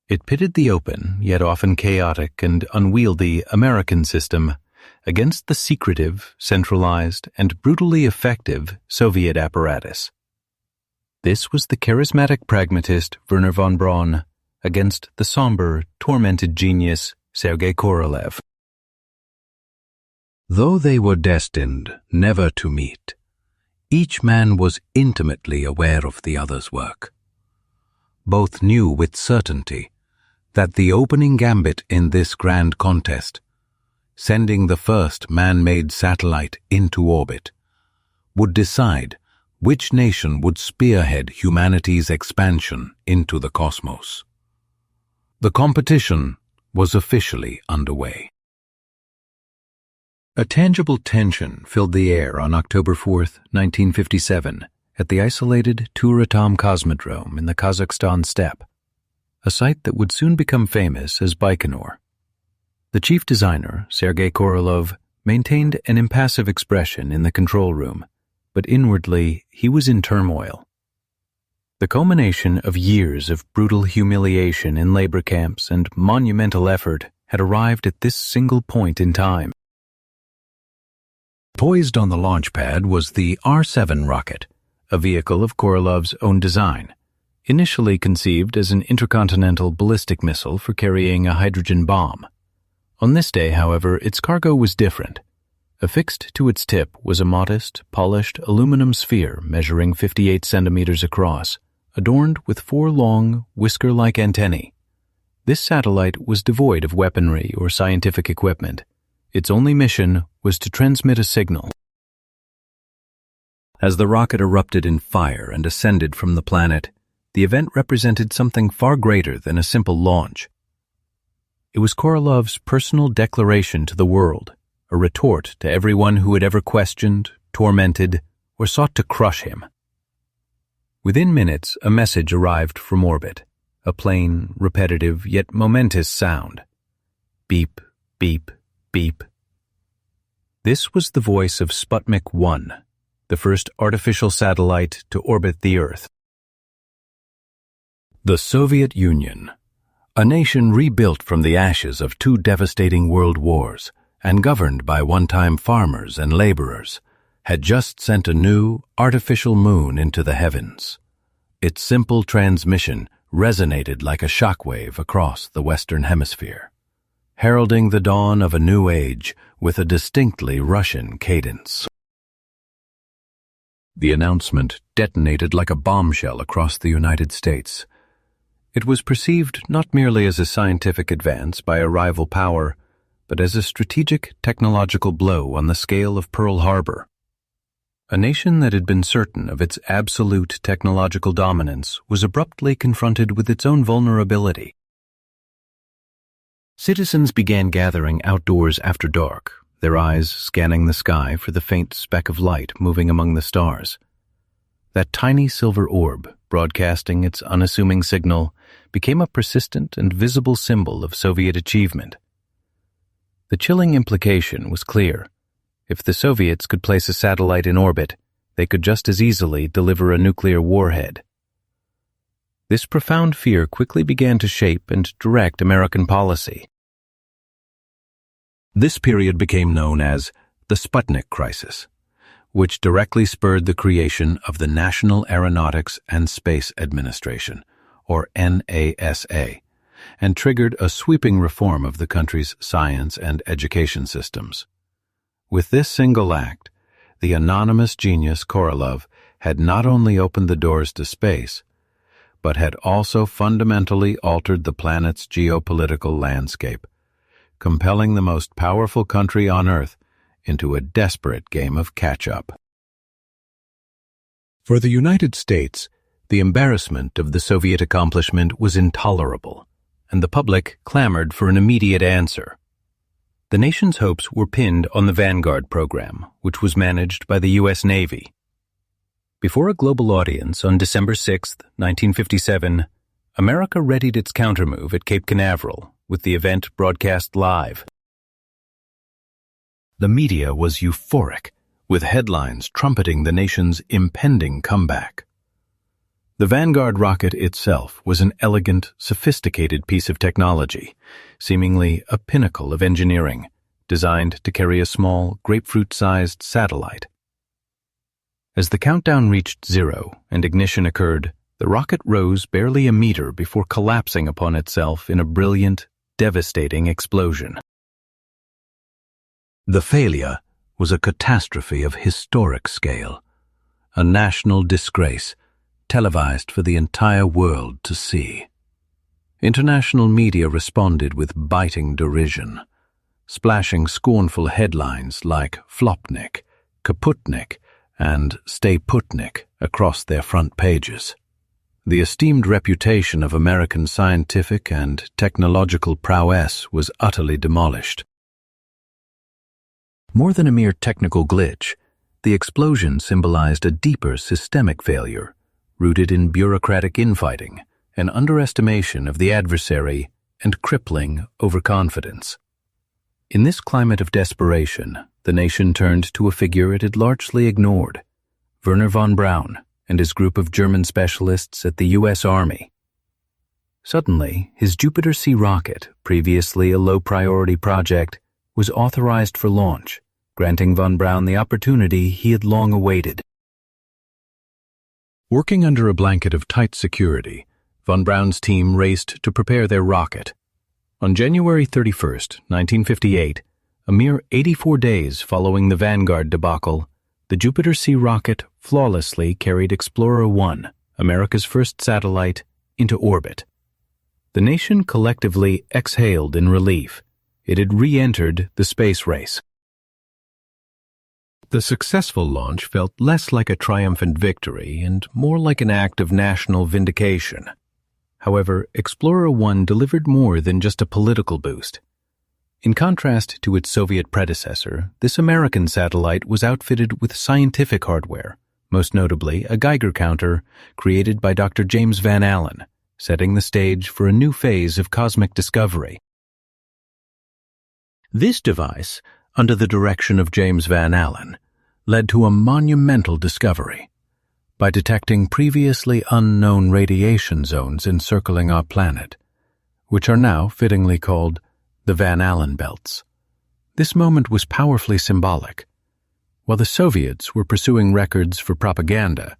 It pitted the open, yet often chaotic and unwieldy American system against the secretive, centralized, and brutally effective Soviet apparatus. This was the charismatic pragmatist Wernher von Braun against the somber, tormented genius Sergei Korolev. Though they were destined never to meet, each man was intimately aware of the other's work. Both knew with certainty that the opening gambit in this grand contest, sending the first man-made satellite into orbit, would decide which nation would spearhead humanity's expansion into the cosmos. The competition was officially underway. A tangible tension filled the air on October 4, 1957, at the isolated Tur-Atom Cosmodrome in the Kazakhstan steppe, a site that would soon become famous as Baikonur. The chief designer, Sergei Korolev, maintained an impassive expression in the control room, but inwardly he was in turmoil. The culmination of years of brutal humiliation in labor camps and monumental effort had arrived at this single point in time. Poised on the launch pad was the R-7 rocket, a vehicle of Korolev's own design, initially conceived as an intercontinental ballistic missile for carrying a hydrogen bomb. On this day, however, its cargo was different. Affixed to its tip was a modest, polished aluminum sphere measuring 58 centimeters across, adorned with 4 long, whisker-like antennae. This satellite was devoid of weaponry or scientific equipment. Its only mission was to transmit a signal. As the rocket erupted in fire and ascended from the planet, the event represented something far greater than a simple launch. It was Korolev's personal declaration to the world, a retort to everyone who had ever questioned, tormented, or sought to crush him. Within minutes, a message arrived from orbit, a plain, repetitive, yet momentous sound. Beep, beep, beep. This was the voice of Sputnik 1, the first artificial satellite to orbit the Earth. The Soviet Union, a nation rebuilt from the ashes of 2 devastating world wars and governed by one-time farmers and laborers, had just sent a new, artificial moon into the heavens. Its simple transmission resonated like a shockwave across the Western Hemisphere, heralding the dawn of a new age with a distinctly Russian cadence. The announcement detonated like a bombshell across the United States. It was perceived not merely as a scientific advance by a rival power, but as a strategic technological blow on the scale of Pearl Harbor. A nation that had been certain of its absolute technological dominance was abruptly confronted with its own vulnerability. Citizens began gathering outdoors after dark, their eyes scanning the sky for the faint speck of light moving among the stars. That tiny silver orb, broadcasting its unassuming signal, became a persistent and visible symbol of Soviet achievement. The chilling implication was clear. If the Soviets could place a satellite in orbit, they could just as easily deliver a nuclear warhead. This profound fear quickly began to shape and direct American policy. This period became known as the Sputnik Crisis, which directly spurred the creation of the National Aeronautics and Space Administration, or NASA, and triggered a sweeping reform of the country's science and education systems. With this single act, the anonymous genius Korolev had not only opened the doors to space, but had also fundamentally altered the planet's geopolitical landscape, compelling the most powerful country on Earth into a desperate game of catch-up. For the United States, the embarrassment of the Soviet accomplishment was intolerable, and the public clamored for an immediate answer. The nation's hopes were pinned on the Vanguard program, which was managed by the U.S. Navy. Before a global audience on December 6, 1957, America readied its countermove at Cape Canaveral, with the event broadcast live. The media was euphoric, with headlines trumpeting the nation's impending comeback. The Vanguard rocket itself was an elegant, sophisticated piece of technology, seemingly a pinnacle of engineering, designed to carry a small, grapefruit-sized satellite. As the countdown reached 0 and ignition occurred, the rocket rose barely a meter before collapsing upon itself in a brilliant, devastating explosion. The failure was a catastrophe of historic scale, a national disgrace, televised for the entire world to see. International media responded with biting derision, splashing scornful headlines like Flopnik, Kaputnik, and Stay Putnik across their front pages. The esteemed reputation of American scientific and technological prowess was utterly demolished. More than a mere technical glitch, the explosion symbolized a deeper systemic failure, rooted in bureaucratic infighting, an underestimation of the adversary, and crippling overconfidence. In this climate of desperation, the nation turned to a figure it had largely ignored, Wernher von Braun and his group of German specialists at the U.S. Army. Suddenly, his Jupiter C rocket, previously a low-priority project, was authorized for launch, granting von Braun the opportunity he had long awaited. Working under a blanket of tight security, von Braun's team raced to prepare their rocket. On January 31, 1958, a mere 84 days following the Vanguard debacle, the Jupiter C rocket flawlessly carried Explorer 1, America's first satellite, into orbit. The nation collectively exhaled in relief. It had re-entered the space race. The successful launch felt less like a triumphant victory and more like an act of national vindication. However, Explorer 1 delivered more than just a political boost. In contrast to its Soviet predecessor, this American satellite was outfitted with scientific hardware, most notably a Geiger counter created by Dr. James Van Allen, setting the stage for a new phase of cosmic discovery. This device, under the direction of James Van Allen, led to a monumental discovery. By detecting previously unknown radiation zones encircling our planet, which are now fittingly called the Van Allen belts. This moment was powerfully symbolic. While the Soviets were pursuing records for propaganda,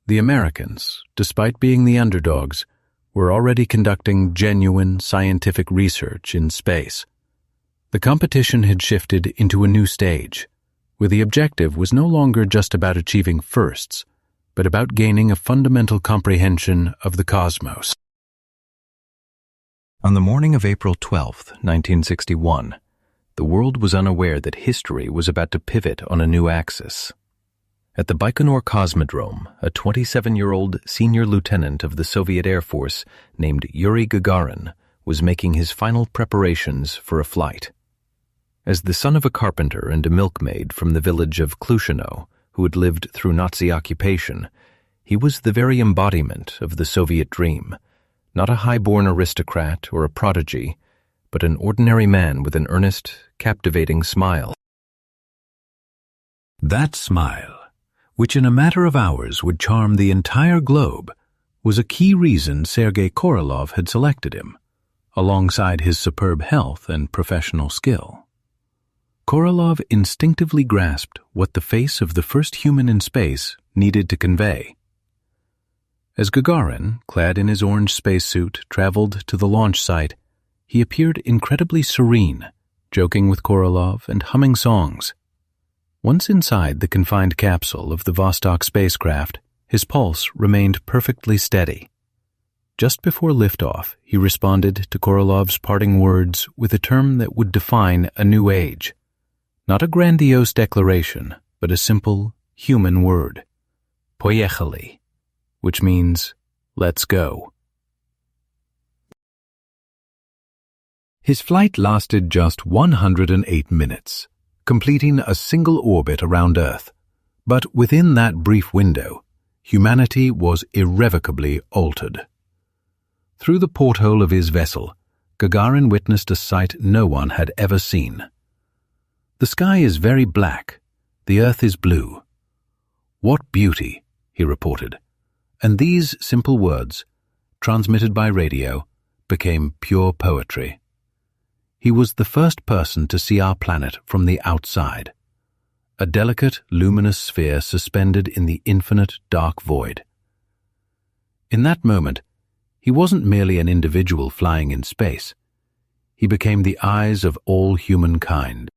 the Americans, despite being the underdogs, were already conducting genuine scientific research in space. The competition had shifted into a new stage, where the objective was no longer just about achieving firsts, but about gaining a fundamental comprehension of the cosmos. On the morning of April 12, 1961, the world was unaware that history was about to pivot on a new axis. At the Baikonur Cosmodrome, a 27-year-old senior lieutenant of the Soviet Air Force named Yuri Gagarin was making his final preparations for a flight. As the son of a carpenter and a milkmaid from the village of Klushino, who had lived through Nazi occupation, he was the very embodiment of the Soviet dream, not a high-born aristocrat or a prodigy, but an ordinary man with an earnest, captivating smile. That smile, which in a matter of hours would charm the entire globe, was a key reason Sergei Korolev had selected him, alongside his superb health and professional skill. Korolev instinctively grasped what the face of the first human in space needed to convey. As Gagarin, clad in his orange spacesuit, traveled to the launch site, he appeared incredibly serene, joking with Korolev and humming songs. Once inside the confined capsule of the Vostok spacecraft, his pulse remained perfectly steady. Just before liftoff, he responded to Korolev's parting words with a term that would define a new age. Not a grandiose declaration, but a simple, human word. Poyechali, which means, let's go. His flight lasted just 108 minutes, completing a single orbit around Earth. But within that brief window, humanity was irrevocably altered. Through the porthole of his vessel, Gagarin witnessed a sight no one had ever seen. The sky is very black, the Earth is blue. What beauty, he reported. And these simple words, transmitted by radio, became pure poetry. He was the first person to see our planet from the outside, a delicate, luminous sphere suspended in the infinite dark void. In that moment, he wasn't merely an individual flying in space. He became the eyes of all humankind.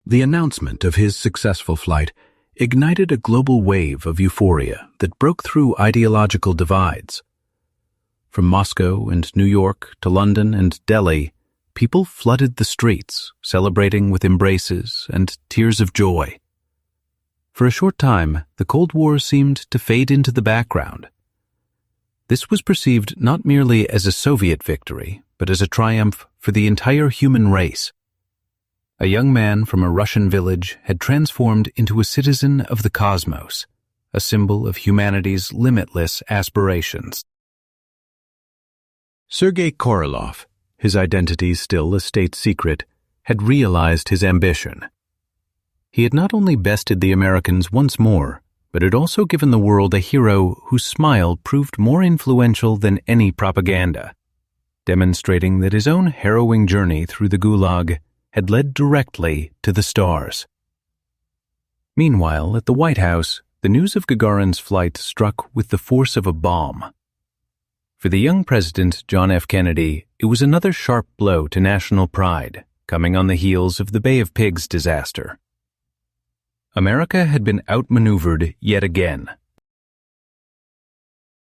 The announcement of his successful flight ignited a global wave of euphoria that broke through ideological divides. From Moscow and New York to London and Delhi, people flooded the streets, celebrating with embraces and tears of joy. For a short time, the Cold War seemed to fade into the background. This was perceived not merely as a Soviet victory, but as a triumph for the entire human race. A young man from a Russian village had transformed into a citizen of the cosmos, a symbol of humanity's limitless aspirations. Sergei Korolev, his identity still a state secret, had realized his ambition. He had not only bested the Americans once more, but had also given the world a hero whose smile proved more influential than any propaganda, demonstrating that his own harrowing journey through the gulag had led directly to the stars. Meanwhile, at the White House, the news of Gagarin's flight struck with the force of a bomb. For the young president, John F. Kennedy, it was another sharp blow to national pride, coming on the heels of the Bay of Pigs disaster. America had been outmaneuvered yet again.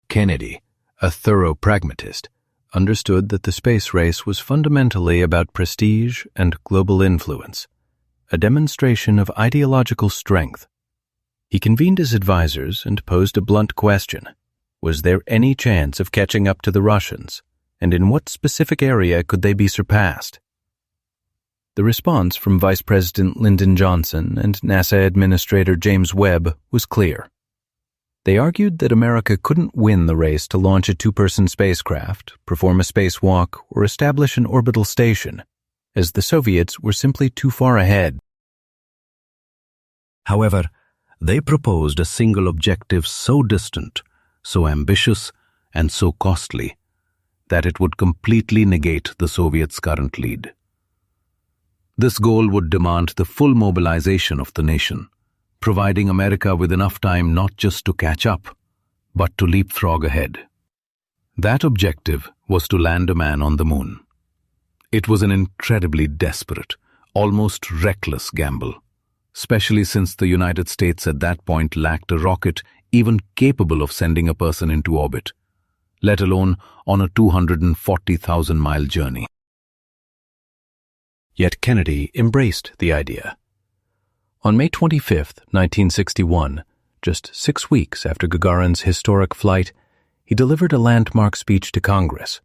Kennedy, a thorough pragmatist, understood that the space race was fundamentally about prestige and global influence, a demonstration of ideological strength. He convened his advisors and posed a blunt question. Was there any chance of catching up to the Russians, and in what specific area could they be surpassed? The response from Vice President Lyndon Johnson and NASA Administrator James Webb was clear. They argued that America couldn't win the race to launch a two-person spacecraft, perform a spacewalk, or establish an orbital station, as the Soviets were simply too far ahead. However, they proposed a single objective so distant, so ambitious, and so costly that it would completely negate the Soviets' current lead. This goal would demand the full mobilization of the nation, providing America with enough time not just to catch up, but to leapfrog ahead. That objective was to land a man on the moon. It was an incredibly desperate, almost reckless gamble, especially since the United States at that point lacked a rocket even capable of sending a person into orbit, let alone on a 240,000-mile journey. Yet Kennedy embraced the idea. On May 25, 1961, just 6 weeks after Gagarin's historic flight, he delivered a landmark speech to Congress.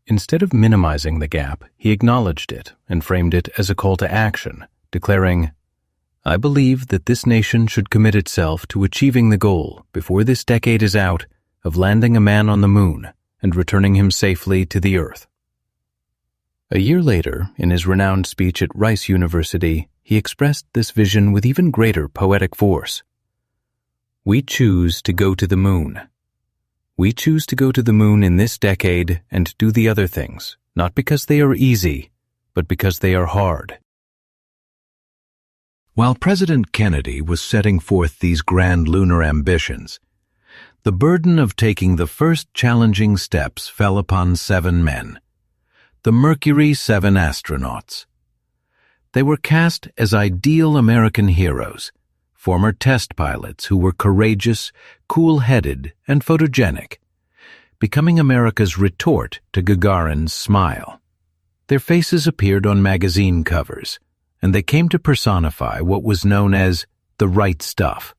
Instead of minimizing the gap, he acknowledged it and framed it as a call to action, declaring, "I believe that this nation should commit itself to achieving the goal, before this decade is out, of landing a man on the moon and returning him safely to the Earth." A year later, in his renowned speech at Rice University, he expressed this vision with even greater poetic force. "We choose to go to the moon. We choose to go to the moon in this decade and do the other things, not because they are easy, but because they are hard." While President Kennedy was setting forth these grand lunar ambitions, the burden of taking the first challenging steps fell upon 7 men, the Mercury 7 astronauts. They were cast as ideal American heroes, former test pilots who were courageous, cool-headed, and photogenic, becoming America's retort to Gagarin's smile. Their faces appeared on magazine covers, and they came to personify what was known as the right stuff.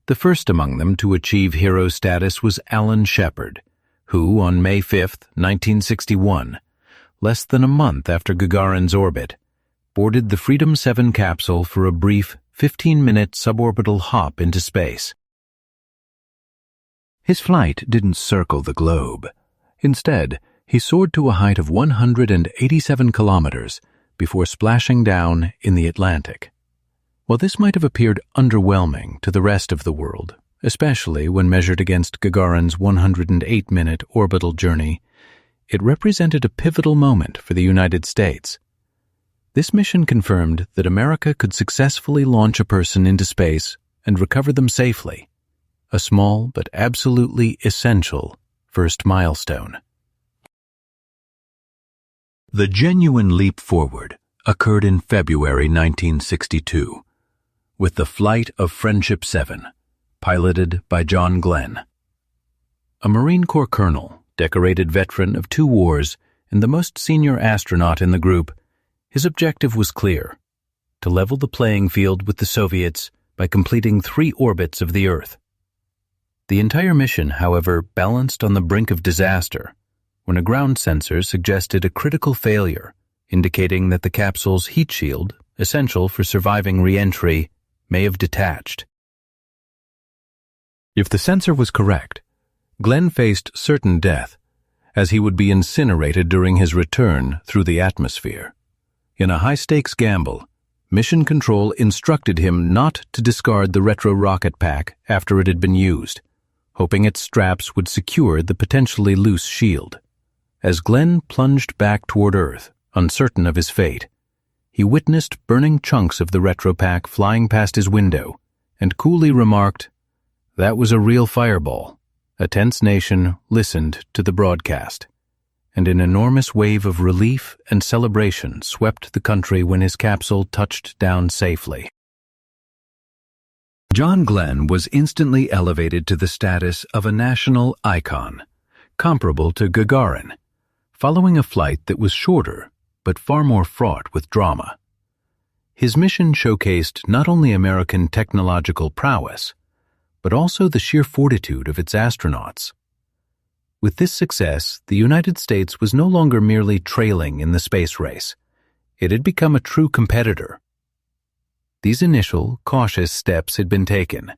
The first among them to achieve hero status was Alan Shepard, who, on May 5, 1961, less than a month after Gagarin's orbit, boarded the Freedom 7 capsule for a brief 15-minute suborbital hop into space. His flight didn't circle the globe. Instead, he soared to a height of 187 kilometers before splashing down in the Atlantic. While this might have appeared underwhelming to the rest of the world, especially when measured against Gagarin's 108-minute orbital journey, it represented a pivotal moment for the United States. This mission confirmed that America could successfully launch a person into space and recover them safely, a small but absolutely essential first milestone. The genuine leap forward occurred in February 1962, with the flight of Friendship 7, piloted by John Glenn. A Marine Corps colonel, decorated veteran of 2 wars, and the most senior astronaut in the group, his objective was clear: to level the playing field with the Soviets by completing 3 orbits of the Earth. The entire mission, however, balanced on the brink of disaster when a ground sensor suggested a critical failure, indicating that the capsule's heat shield, essential for surviving re-entry, may have detached. If the sensor was correct, Glenn faced certain death, as he would be incinerated during his return through the atmosphere. In a high-stakes gamble, Mission Control instructed him not to discard the retro rocket pack after it had been used, hoping its straps would secure the potentially loose shield. As Glenn plunged back toward Earth, uncertain of his fate, he witnessed burning chunks of the retro pack flying past his window and coolly remarked, "That was a real fireball." A tense nation listened to the broadcast, and an enormous wave of relief and celebration swept the country when his capsule touched down safely. John Glenn was instantly elevated to the status of a national icon, comparable to Gagarin, following a flight that was shorter but far more fraught with drama. His mission showcased not only American technological prowess, but also the sheer fortitude of its astronauts. With this success, the United States was no longer merely trailing in the space race. It had become a true competitor. These initial, cautious steps had been taken,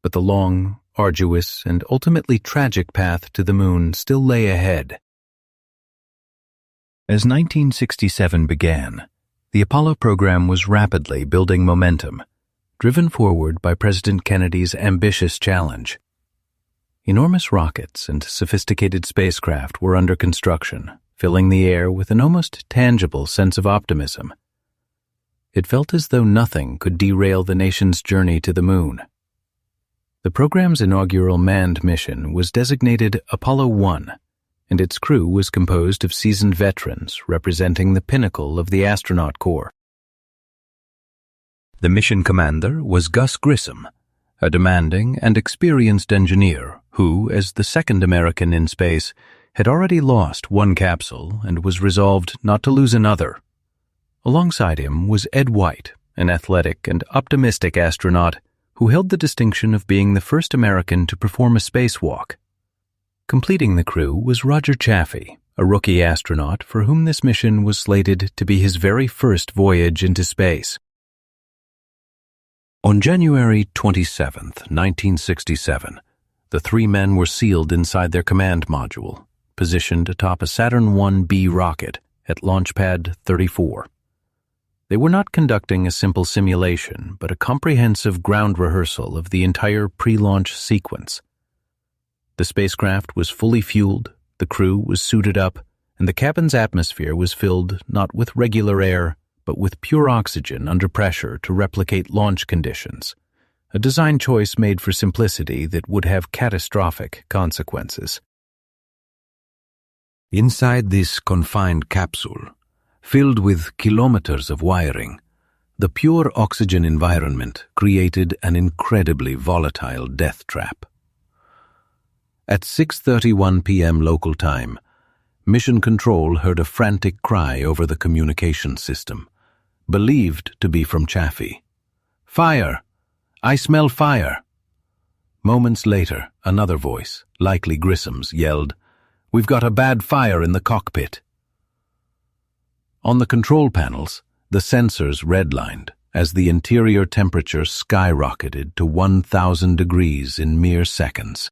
but the long, arduous, and ultimately tragic path to the moon still lay ahead. As 1967 began, the Apollo program was rapidly building momentum, driven forward by President Kennedy's ambitious challenge. Enormous rockets and sophisticated spacecraft were under construction, filling the air with an almost tangible sense of optimism. It felt as though nothing could derail the nation's journey to the moon. The program's inaugural manned mission was designated Apollo 1, and its crew was composed of seasoned veterans representing the pinnacle of the astronaut corps. The mission commander was Gus Grissom, a demanding and experienced engineer who, as the second American in space, had already lost one capsule and was resolved not to lose another. Alongside him was Ed White, an athletic and optimistic astronaut who held the distinction of being the first American to perform a spacewalk. Completing the crew was Roger Chaffee, a rookie astronaut for whom this mission was slated to be his very first voyage into space. On January 27, 1967, the three men were sealed inside their command module, positioned atop a Saturn 1B rocket at Launch Pad 34. They were not conducting a simple simulation, but a comprehensive ground rehearsal of the entire pre-launch sequence. The spacecraft was fully fueled, the crew was suited up, and the cabin's atmosphere was filled not with regular air, but with pure oxygen under pressure to replicate launch conditions, a design choice made for simplicity that would have catastrophic consequences. Inside this confined capsule, filled with kilometers of wiring, the pure oxygen environment created an incredibly volatile death trap. At 6:31 p.m. local time, Mission Control heard a frantic cry over the communication system, believed to be from Chaffee. "Fire! I smell fire!" Moments later, another voice, likely Grissom's, yelled, "We've got a bad fire in the cockpit." On the control panels, the sensors redlined as the interior temperature skyrocketed to 1,000 degrees in mere seconds.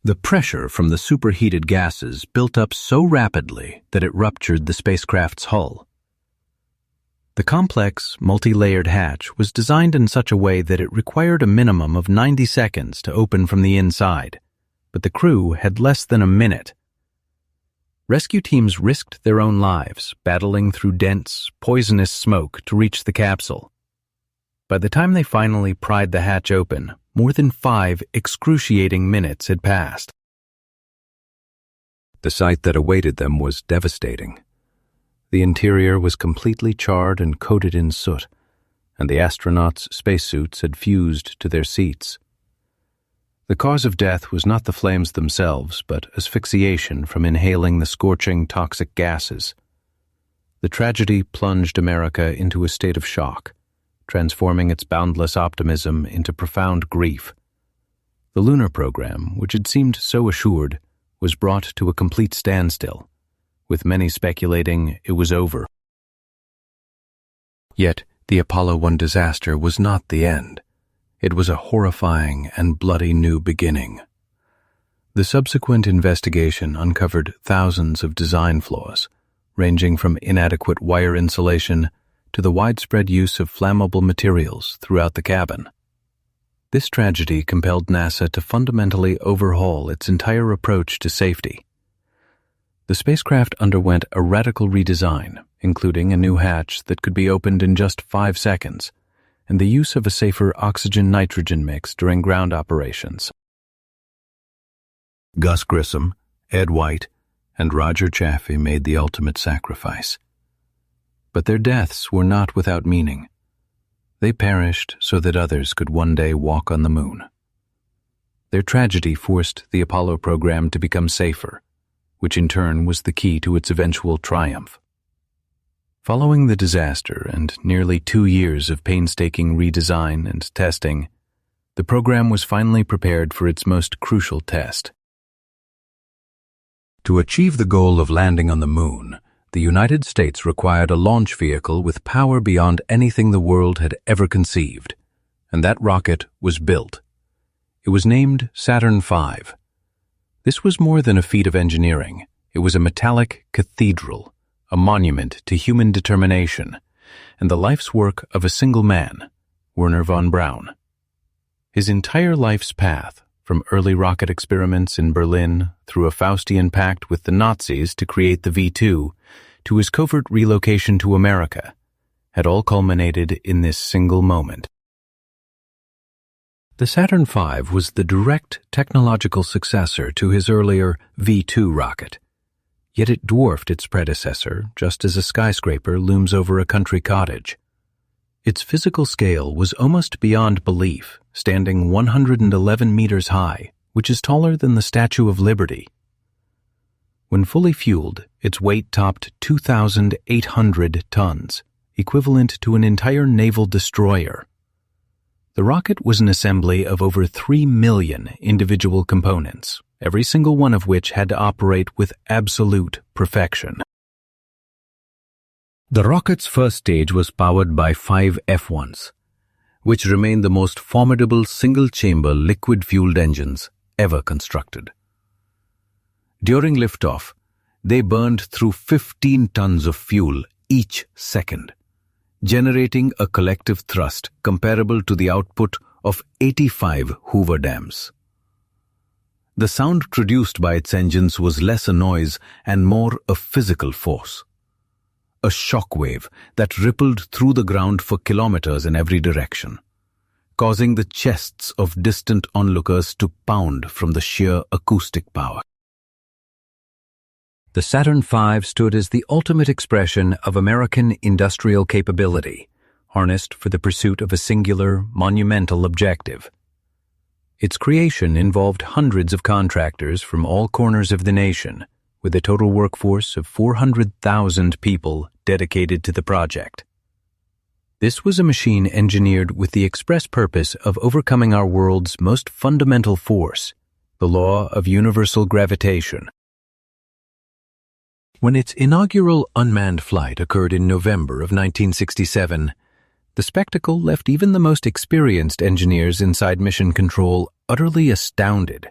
The pressure from the superheated gases built up so rapidly that it ruptured the spacecraft's hull. The complex, multi-layered hatch was designed in such a way that it required a minimum of 90 seconds to open from the inside, but the crew had less than a minute. Rescue teams risked their own lives, battling through dense, poisonous smoke to reach the capsule. By the time they finally pried the hatch open, more than 5 excruciating minutes had passed. The sight that awaited them was devastating. The interior was completely charred and coated in soot, and the astronauts' spacesuits had fused to their seats. The cause of death was not the flames themselves, but asphyxiation from inhaling the scorching toxic gases. The tragedy plunged America into a state of shock, transforming its boundless optimism into profound grief. The lunar program, which had seemed so assured, was brought to a complete standstill, with many speculating it was over. Yet, the Apollo 1 disaster was not the end. It was a horrifying and bloody new beginning. The subsequent investigation uncovered thousands of design flaws, ranging from inadequate wire insulation to the widespread use of flammable materials throughout the cabin. This tragedy compelled NASA to fundamentally overhaul its entire approach to safety. The spacecraft underwent a radical redesign, including a new hatch that could be opened in just 5 seconds, and the use of a safer oxygen-nitrogen mix during ground operations. Gus Grissom, Ed White, and Roger Chaffee made the ultimate sacrifice. But their deaths were not without meaning. They perished so that others could one day walk on the moon. Their tragedy forced the Apollo program to become safer, which in turn was the key to its eventual triumph. Following the disaster and nearly 2 years of painstaking redesign and testing, the program was finally prepared for its most crucial test. To achieve the goal of landing on the moon, the United States required a launch vehicle with power beyond anything the world had ever conceived, and that rocket was built. It was named Saturn V. This was more than a feat of engineering. It was a metallic cathedral, a monument to human determination, and the life's work of a single man, Wernher von Braun. His entire life's path, from early rocket experiments in Berlin through a Faustian pact with the Nazis to create the V2, to his covert relocation to America, had all culminated in this single moment. The Saturn V was the direct technological successor to his earlier V2 rocket, yet it dwarfed its predecessor just as a skyscraper looms over a country cottage. Its physical scale was almost beyond belief, standing 111 meters high, which is taller than the Statue of Liberty. When fully fueled, its weight topped 2,800 tons, equivalent to an entire naval destroyer. The rocket was an assembly of over 3 million individual components, every single one of which had to operate with absolute perfection. The rocket's first stage was powered by 5 F-1s, which remain the most formidable single-chamber liquid-fueled engines ever constructed. During liftoff, they burned through 15 tons of fuel each second, generating a collective thrust comparable to the output of 85 Hoover dams. The sound produced by its engines was less a noise and more a physical force. A shock wave that rippled through the ground for kilometers in every direction, causing the chests of distant onlookers to pound from the sheer acoustic power. The Saturn V stood as the ultimate expression of American industrial capability, harnessed for the pursuit of a singular, monumental objective. Its creation involved hundreds of contractors from all corners of the nation, with a total workforce of 400,000 people dedicated to the project. This was a machine engineered with the express purpose of overcoming our world's most fundamental force, the law of universal gravitation. When its inaugural unmanned flight occurred in November of 1967, the spectacle left even the most experienced engineers inside Mission Control utterly astounded.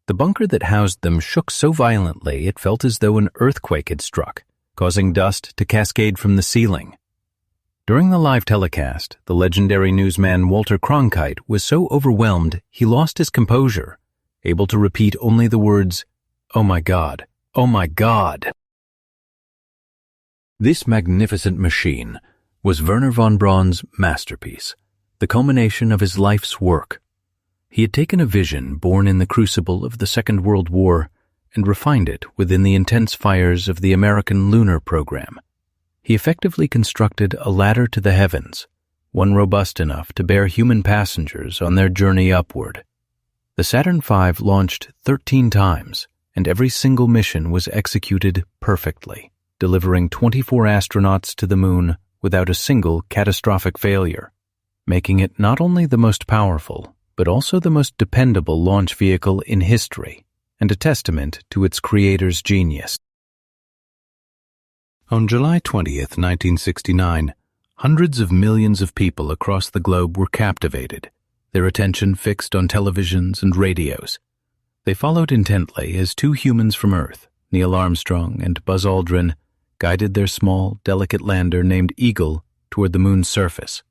The bunker that housed them shook so violently it felt as though an earthquake had struck, causing dust to cascade from the ceiling. During the live telecast, the legendary newsman Walter Cronkite was so overwhelmed he lost his composure, able to repeat only the words, "Oh my God, oh my God." This magnificent machine was Wernher von Braun's masterpiece, the culmination of his life's work. He had taken a vision born in the crucible of the Second World War and refined it within the intense fires of the American lunar program. He effectively constructed a ladder to the heavens, one robust enough to bear human passengers on their journey upward. The Saturn V launched 13 times, and every single mission was executed perfectly, delivering 24 astronauts to the moon without a single catastrophic failure, making it not only the most powerful, but also the most dependable launch vehicle in history, and a testament to its creator's genius. On July 20th, 1969, hundreds of millions of people across the globe were captivated, their attention fixed on televisions and radios. They followed intently as 2 humans from Earth, Neil Armstrong and Buzz Aldrin, guided their small, delicate lander named Eagle toward the moon's surface.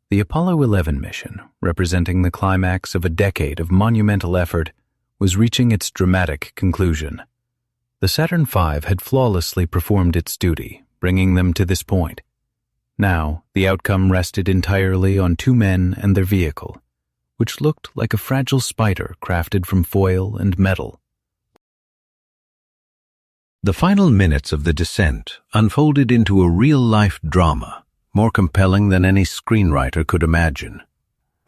The Apollo 11 mission, representing the climax of a decade of monumental effort, was reaching its dramatic conclusion. The Saturn V had flawlessly performed its duty, bringing them to this point. Now, the outcome rested entirely on 2 men and their vehicle, which looked like a fragile spider crafted from foil and metal. The final minutes of the descent unfolded into a real-life drama, more compelling than any screenwriter could imagine.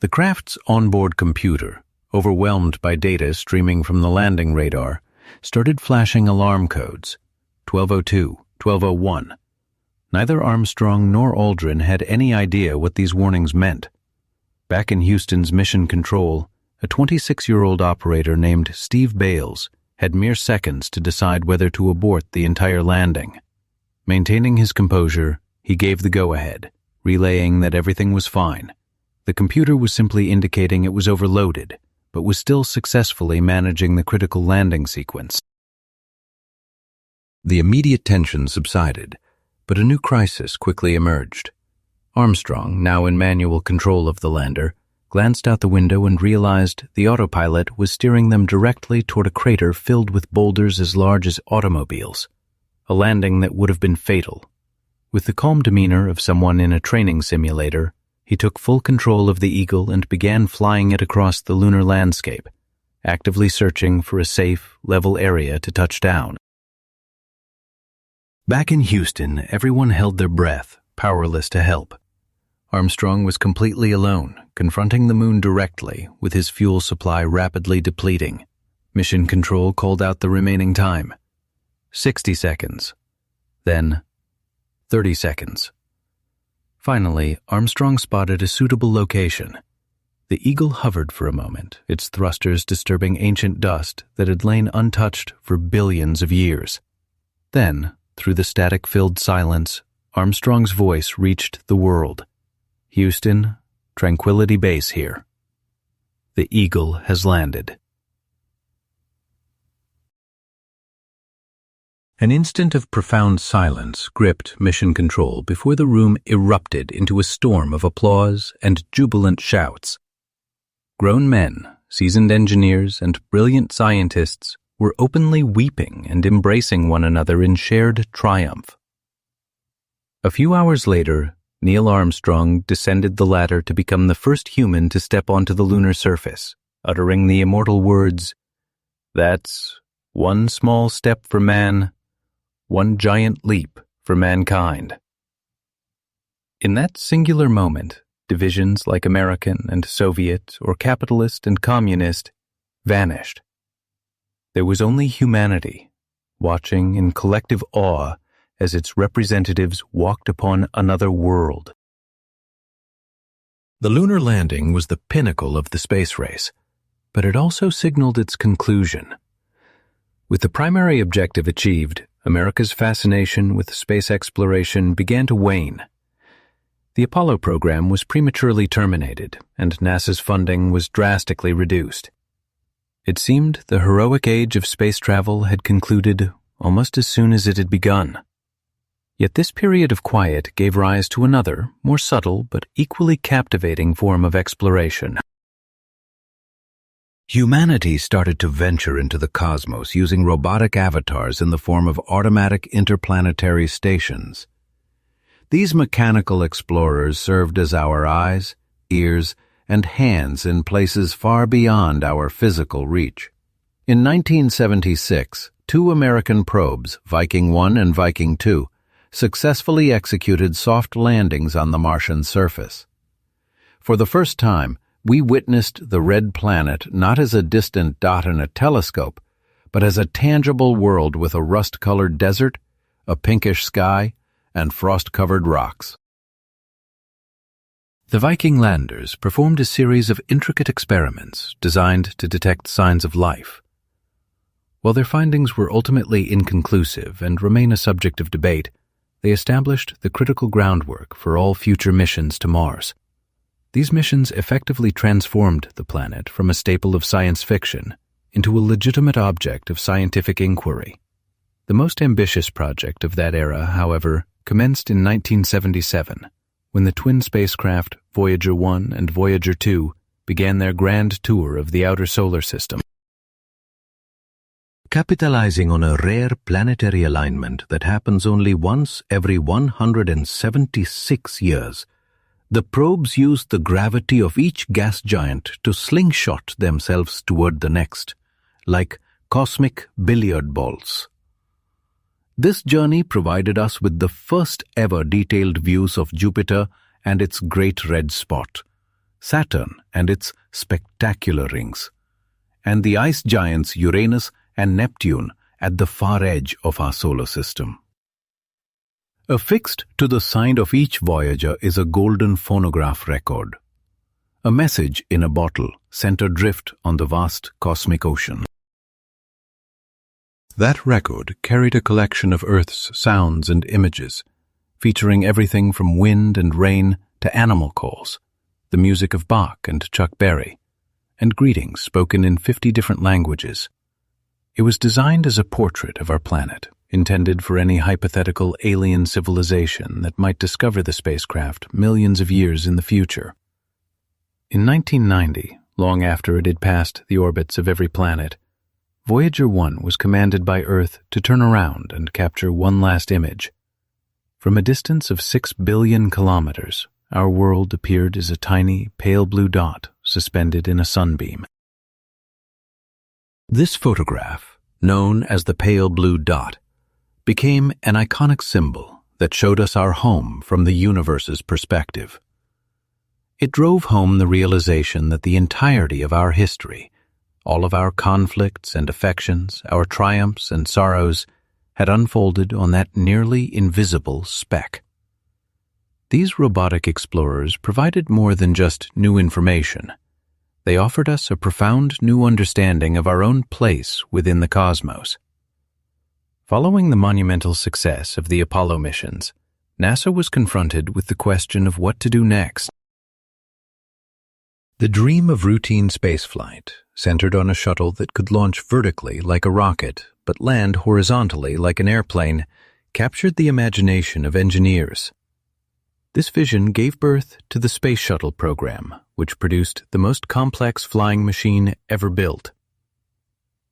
The craft's onboard computer, overwhelmed by data streaming from the landing radar, started flashing alarm codes, 1202, 1201. Neither Armstrong nor Aldrin had any idea what these warnings meant. Back in Houston's Mission Control, a 26-year-old operator named Steve Bales had mere seconds to decide whether to abort the entire landing. Maintaining his composure, he gave the go-ahead, relaying that everything was fine. The computer was simply indicating it was overloaded, but was still successfully managing the critical landing sequence. The immediate tension subsided, but a new crisis quickly emerged. Armstrong, now in manual control of the lander, glanced out the window and realized the autopilot was steering them directly toward a crater filled with boulders as large as automobiles, a landing that would have been fatal. With the calm demeanor of someone in a training simulator, he took full control of the Eagle and began flying it across the lunar landscape, actively searching for a safe, level area to touch down. Back in Houston, everyone held their breath, powerless to help. Armstrong was completely alone, confronting the moon directly, with his fuel supply rapidly depleting. Mission Control called out the remaining time. 60 seconds. Then 30 seconds. Finally, Armstrong spotted a suitable location. The Eagle hovered for a moment, its thrusters disturbing ancient dust that had lain untouched for billions of years. Then, through the static-filled silence, Armstrong's voice reached the world. "Houston, Tranquility Base here. The Eagle has landed." An instant of profound silence gripped Mission Control before the room erupted into a storm of applause and jubilant shouts. Grown men, seasoned engineers, and brilliant scientists were openly weeping and embracing one another in shared triumph. A few hours later, Neil Armstrong descended the ladder to become the first human to step onto the lunar surface, uttering the immortal words, "That's one small step for man, one giant leap for mankind." In that singular moment, divisions like American and Soviet or capitalist and communist vanished. There was only humanity, watching in collective awe as its representatives walked upon another world. The lunar landing was the pinnacle of the space race, but it also signaled its conclusion. With the primary objective achieved, America's fascination with space exploration began to wane. The Apollo program was prematurely terminated, and NASA's funding was drastically reduced. It seemed the heroic age of space travel had concluded almost as soon as it had begun. Yet this period of quiet gave rise to another, more subtle but equally captivating form of exploration. Humanity started to venture into the cosmos using robotic avatars in the form of automatic interplanetary stations. These mechanical explorers served as our eyes, ears, and hands in places far beyond our physical reach. In 1976, 2 American probes, Viking 1 and Viking 2, successfully executed soft landings on the Martian surface. For the first time, we witnessed the red planet not as a distant dot in a telescope, but as a tangible world with a rust-colored desert, a pinkish sky, and frost-covered rocks. The Viking landers performed a series of intricate experiments designed to detect signs of life. While their findings were ultimately inconclusive and remain a subject of debate, they established the critical groundwork for all future missions to Mars. These missions effectively transformed the planet from a staple of science fiction into a legitimate object of scientific inquiry. The most ambitious project of that era, however, commenced in 1977, when the twin spacecraft Voyager 1 and Voyager 2 began their grand tour of the outer solar system. Capitalizing on a rare planetary alignment that happens only once every 176 years, the probes used the gravity of each gas giant to slingshot themselves toward the next, like cosmic billiard balls. This journey provided us with the first ever detailed views of Jupiter and its great red spot, Saturn and its spectacular rings, and the ice giants Uranus and Neptune at the far edge of our solar system. Affixed to the side of each Voyager is a golden phonograph record, a message in a bottle sent adrift on the vast cosmic ocean. That record carried a collection of Earth's sounds and images, featuring everything from wind and rain to animal calls, the music of Bach and Chuck Berry, and greetings spoken in 50 different languages. It was designed as a portrait of our planet, intended for any hypothetical alien civilization that might discover the spacecraft millions of years in the future. In 1990, long after it had passed the orbits of every planet, Voyager 1 was commanded by Earth to turn around and capture one last image. From a distance of 6 billion kilometers, our world appeared as a tiny, pale blue dot suspended in a sunbeam. This photograph, known as the pale blue dot, became an iconic symbol that showed us our home from the universe's perspective. It drove home the realization that the entirety of our history, all of our conflicts and affections, our triumphs and sorrows, had unfolded on that nearly invisible speck. These robotic explorers provided more than just new information. They offered us a profound new understanding of our own place within the cosmos. Following the monumental success of the Apollo missions, NASA was confronted with the question of what to do next. The dream of routine spaceflight, centered on a shuttle that could launch vertically like a rocket but land horizontally like an airplane, captured the imagination of engineers. This vision gave birth to the Space Shuttle program, which produced the most complex flying machine ever built.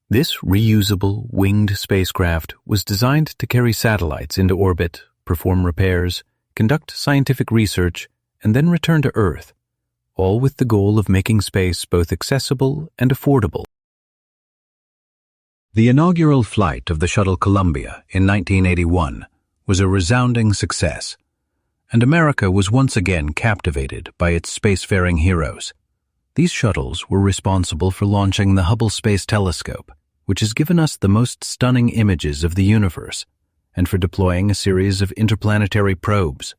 This reusable, winged spacecraft was designed to carry satellites into orbit, perform repairs, conduct scientific research, and then return to Earth, all with the goal of making space both accessible and affordable. The inaugural flight of the shuttle Columbia in 1981 was a resounding success, and America was once again captivated by its spacefaring heroes. These shuttles were responsible for launching the Hubble Space Telescope, which has given us the most stunning images of the universe, and for deploying a series of interplanetary probes.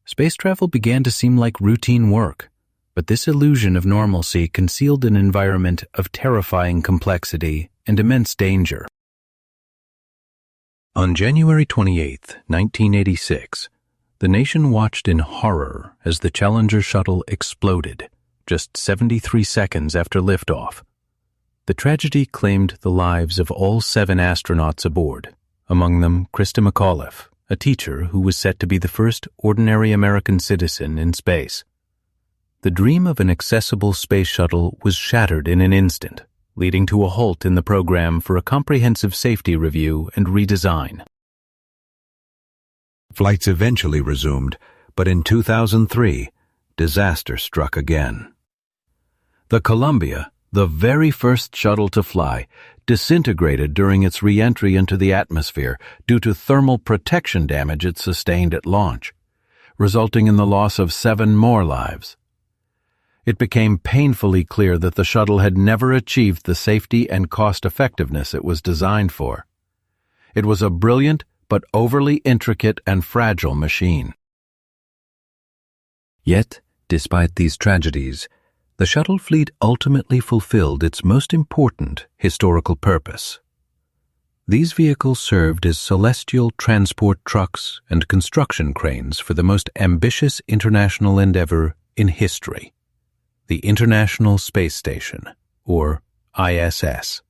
Space travel began to seem like routine work, but this illusion of normalcy concealed an environment of terrifying complexity and immense danger. On January 28, 1986, the nation watched in horror as the Challenger shuttle exploded, just 73 seconds after liftoff. The tragedy claimed the lives of all 7 astronauts aboard, among them Krista McAuliffe, a teacher who was set to be the first ordinary American citizen in space. The dream of an accessible space shuttle was shattered in an instant, leading to a halt in the program for a comprehensive safety review and redesign. Flights eventually resumed, but in 2003, disaster struck again. The Columbia, the very first shuttle to fly, disintegrated during its re-entry into the atmosphere due to thermal protection damage it sustained at launch, resulting in the loss of 7 more lives. It became painfully clear that the shuttle had never achieved the safety and cost-effectiveness it was designed for. It was a brilliant but overly intricate and fragile machine. Yet, despite these tragedies, the shuttle fleet ultimately fulfilled its most important historical purpose. These vehicles served as celestial transport trucks and construction cranes for the most ambitious international endeavor in history, the International Space Station, or ISS.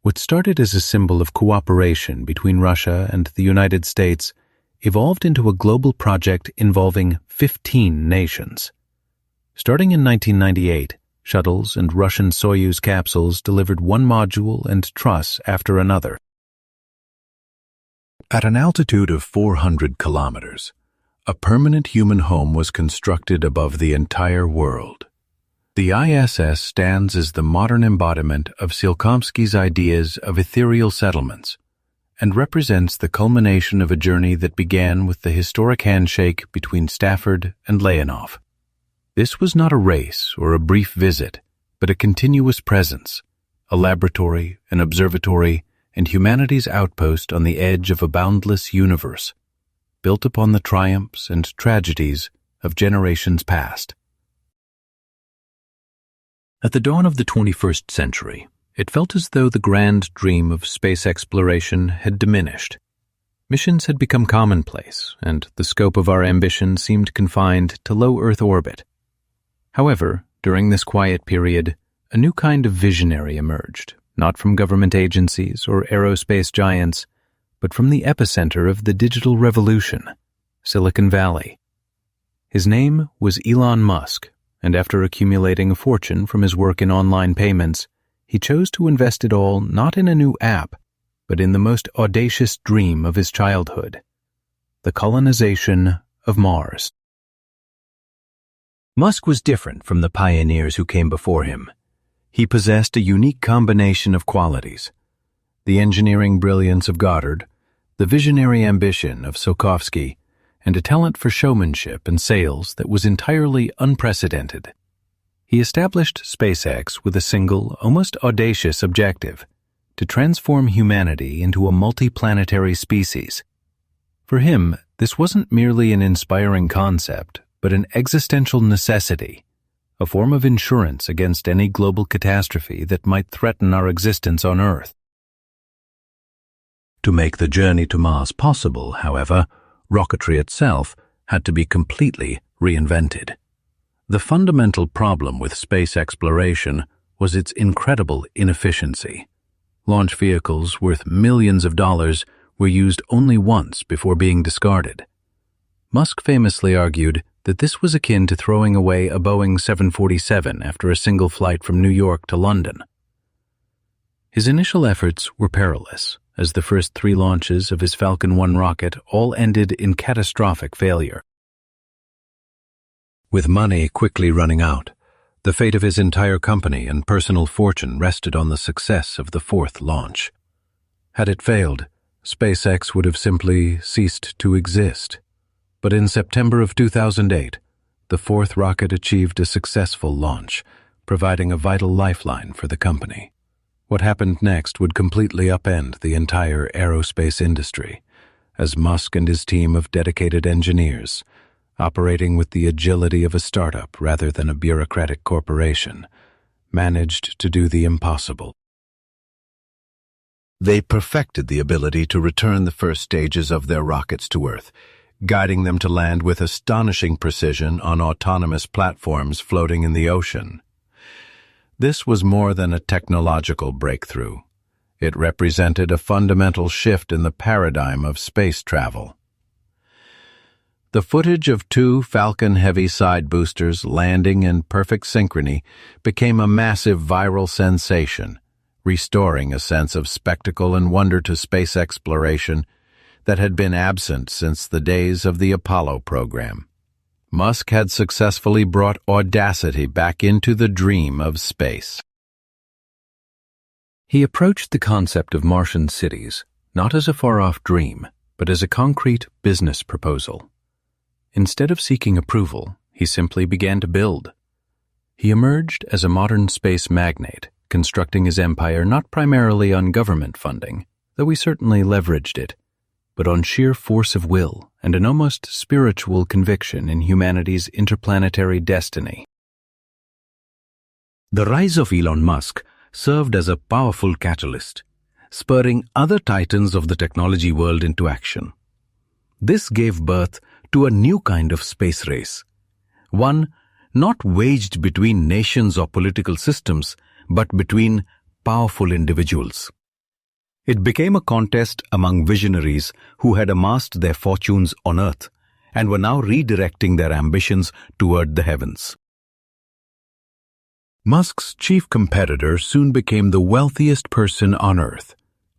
What started as a symbol of cooperation between Russia and the United States evolved into a global project involving 15 nations. Starting in 1998, shuttles and Russian Soyuz capsules delivered one module and truss after another. At an altitude of 400 kilometers, a permanent human home was constructed above the entire world. The ISS stands as the modern embodiment of Tsiolkovsky's ideas of ethereal settlements and represents the culmination of a journey that began with the historic handshake between Stafford and Leonov. This was not a race or a brief visit, but a continuous presence, a laboratory, an observatory, and humanity's outpost on the edge of a boundless universe, built upon the triumphs and tragedies of generations past. At the dawn of the 21st century, it felt as though the grand dream of space exploration had diminished. Missions had become commonplace, and the scope of our ambition seemed confined to low Earth orbit. However, during this quiet period, a new kind of visionary emerged, not from government agencies or aerospace giants, but from the epicenter of the digital revolution, Silicon Valley. His name was Elon Musk, and after accumulating a fortune from his work in online payments, he chose to invest it all not in a new app, but in the most audacious dream of his childhood, the colonization of Mars. Musk was different from the pioneers who came before him. He possessed a unique combination of qualities: the engineering brilliance of Goddard, the visionary ambition of Tsiolkovsky, and a talent for showmanship and sales that was entirely unprecedented. He established SpaceX with a single, almost audacious objective: to transform humanity into a multiplanetary species. For him, this wasn't merely an inspiring concept, but an existential necessity, a form of insurance against any global catastrophe that might threaten our existence on Earth. To make the journey to Mars possible, however, rocketry itself had to be completely reinvented. The fundamental problem with space exploration was its incredible inefficiency. Launch vehicles worth millions of dollars were used only once before being discarded. Musk famously argued that this was akin to throwing away a Boeing 747 after a single flight from New York to London. His initial efforts were perilous, as the first 3 launches of his Falcon 1 rocket all ended in catastrophic failure. With money quickly running out, the fate of his entire company and personal fortune rested on the success of the 4th launch. Had it failed, SpaceX would have simply ceased to exist. But in September of 2008, the 4th rocket achieved a successful launch, providing a vital lifeline for the company. What happened next would completely upend the entire aerospace industry, as Musk and his team of dedicated engineers, operating with the agility of a startup rather than a bureaucratic corporation, managed to do the impossible. They perfected the ability to return the first stages of their rockets to Earth, guiding them to land with astonishing precision on autonomous platforms floating in the ocean. This was more than a technological breakthrough. It represented a fundamental shift in the paradigm of space travel. The footage of 2 Falcon Heavy side boosters landing in perfect synchrony became a massive viral sensation, restoring a sense of spectacle and wonder to space exploration that had been absent since the days of the Apollo program. Musk had successfully brought audacity back into the dream of space. He approached the concept of Martian cities not as a far-off dream, but as a concrete business proposal. Instead of seeking approval, he simply began to build. He emerged as a modern space magnate, constructing his empire not primarily on government funding, though he certainly leveraged it, but on sheer force of will and an almost spiritual conviction in humanity's interplanetary destiny. The rise of Elon Musk served as a powerful catalyst, spurring other titans of the technology world into action. This gave birth to a new kind of space race, one not waged between nations or political systems, but between powerful individuals. It became a contest among visionaries who had amassed their fortunes on Earth and were now redirecting their ambitions toward the heavens. Musk's chief competitor soon became the wealthiest person on Earth,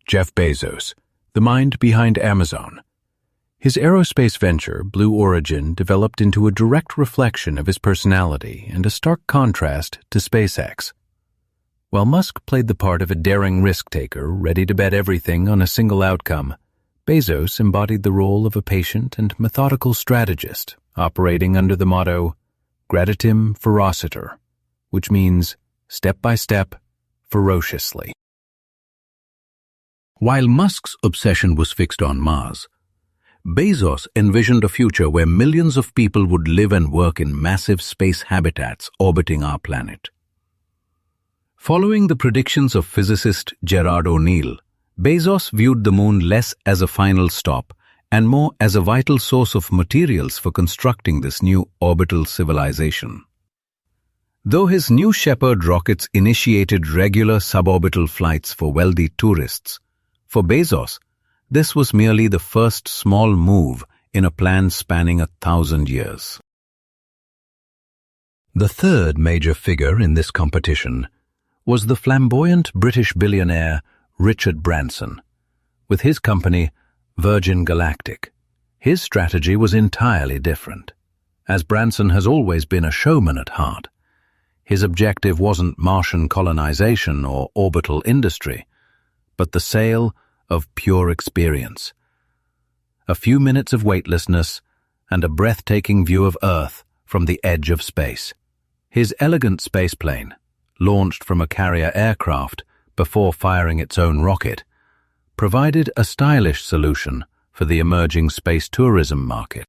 Jeff Bezos, the mind behind Amazon. His aerospace venture, Blue Origin, developed into a direct reflection of his personality and a stark contrast to SpaceX. While Musk played the part of a daring risk-taker, ready to bet everything on a single outcome, Bezos embodied the role of a patient and methodical strategist, operating under the motto, gradatim ferociter, which means step by step, ferociously. While Musk's obsession was fixed on Mars, Bezos envisioned a future where millions of people would live and work in massive space habitats orbiting our planet. Following the predictions of physicist Gerard O'Neill, Bezos viewed the moon less as a final stop and more as a vital source of materials for constructing this new orbital civilization. Though his New Shepard rockets initiated regular suborbital flights for wealthy tourists, for Bezos, this was merely the first small move in a plan spanning 1,000 years. The third major figure in this competition was the flamboyant British billionaire Richard Branson. With his company, Virgin Galactic, his strategy was entirely different. As Branson has always been a showman at heart, his objective wasn't Martian colonization or orbital industry, but the sale of pure experience. A few minutes of weightlessness, and a breathtaking view of Earth from the edge of space. His elegant spaceplane, launched from a carrier aircraft before firing its own rocket, provided a stylish solution for the emerging space tourism market.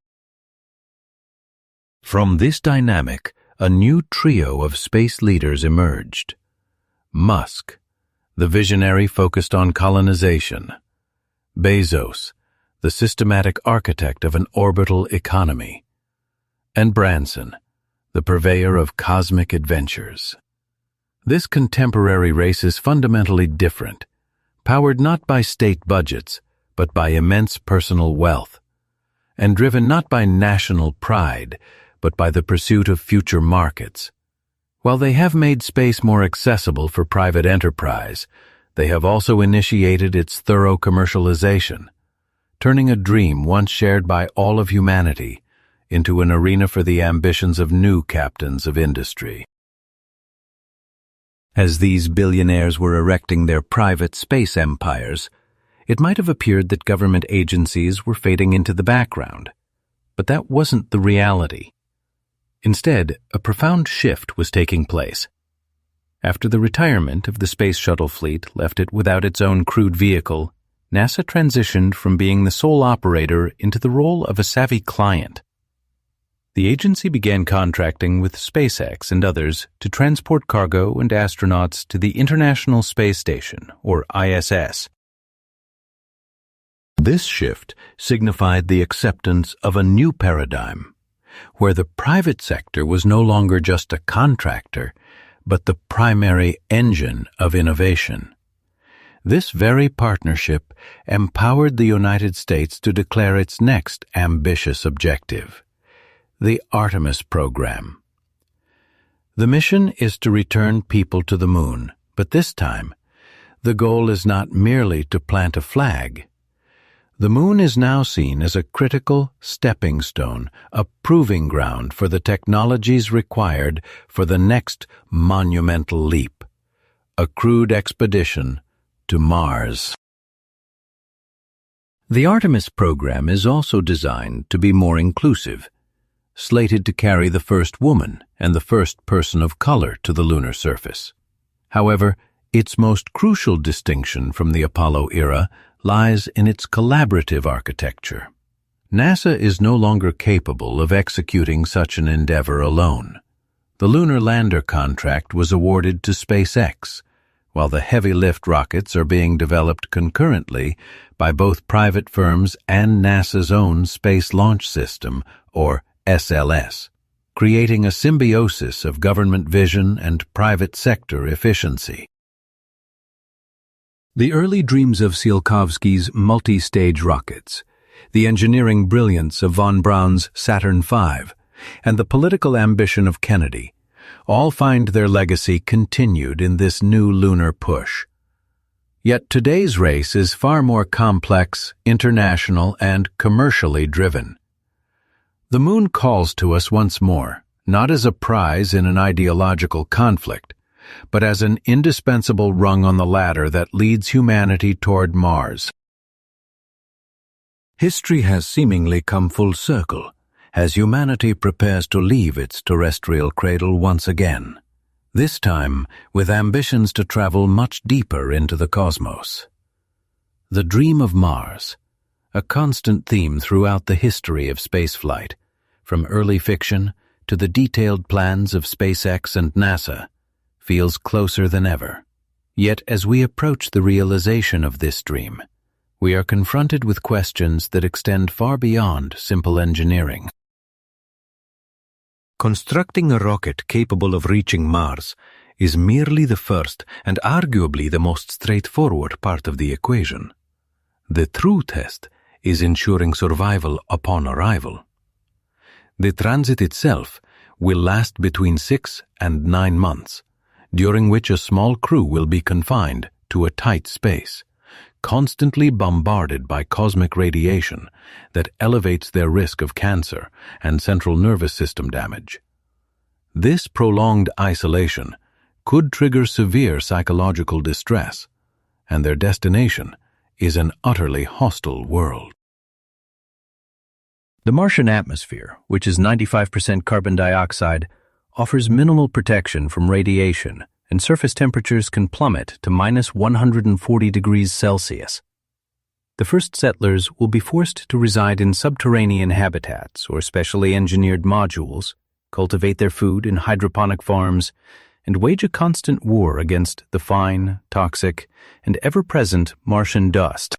From this dynamic, a new trio of space leaders emerged. Musk, the visionary focused on colonization. Bezos, the systematic architect of an orbital economy. And Branson, the purveyor of cosmic adventures. This contemporary race is fundamentally different, powered not by state budgets, but by immense personal wealth, and driven not by national pride, but by the pursuit of future markets. While they have made space more accessible for private enterprise, they have also initiated its thorough commercialization, turning a dream once shared by all of humanity into an arena for the ambitions of new captains of industry. As these billionaires were erecting their private space empires, it might have appeared that government agencies were fading into the background. But that wasn't the reality. Instead, a profound shift was taking place. After the retirement of the Space Shuttle fleet left it without its own crewed vehicle, NASA transitioned from being the sole operator into the role of a savvy client. The agency began contracting with SpaceX and others to transport cargo and astronauts to the International Space Station, or ISS. This shift signified the acceptance of a new paradigm, where the private sector was no longer just a contractor, but the primary engine of innovation. This very partnership empowered the United States to declare its next ambitious objective, the Artemis program. The mission is to return people to the moon, but this time, the goal is not merely to plant a flag. The moon is now seen as a critical stepping stone, a proving ground for the technologies required for the next monumental leap, a crewed expedition to Mars. The Artemis program is also designed to be more inclusive, slated to carry the first woman and the first person of color to the lunar surface. However, its most crucial distinction from the Apollo era lies in its collaborative architecture. NASA is no longer capable of executing such an endeavor alone. The lunar lander contract was awarded to SpaceX, while the heavy lift rockets are being developed concurrently by both private firms and NASA's own Space Launch System, or SLS, creating a symbiosis of government vision and private sector efficiency. The early dreams of Tsiolkovsky's multi-stage rockets, the engineering brilliance of von Braun's Saturn V, and the political ambition of Kennedy all find their legacy continued in this new lunar push. Yet today's race is far more complex, international, and commercially driven. The moon calls to us once more, not as a prize in an ideological conflict, but as an indispensable rung on the ladder that leads humanity toward Mars. History has seemingly come full circle as humanity prepares to leave its terrestrial cradle once again, this time with ambitions to travel much deeper into the cosmos. The dream of Mars, a constant theme throughout the history of spaceflight, from early fiction to the detailed plans of SpaceX and NASA, feels closer than ever. Yet as we approach the realization of this dream, we are confronted with questions that extend far beyond simple engineering. Constructing a rocket capable of reaching Mars is merely the first and arguably the most straightforward part of the equation. The true test is ensuring survival upon arrival. The transit itself will last between 6 and 9 months, during which a small crew will be confined to a tight space, constantly bombarded by cosmic radiation that elevates their risk of cancer and central nervous system damage. This prolonged isolation could trigger severe psychological distress, and their destination is an utterly hostile world. The Martian atmosphere, which is 95% carbon dioxide, offers minimal protection from radiation, and surface temperatures can plummet to minus 140 degrees Celsius. The first settlers will be forced to reside in subterranean habitats or specially engineered modules, cultivate their food in hydroponic farms, and wage a constant war against the fine, toxic, and ever-present Martian dust.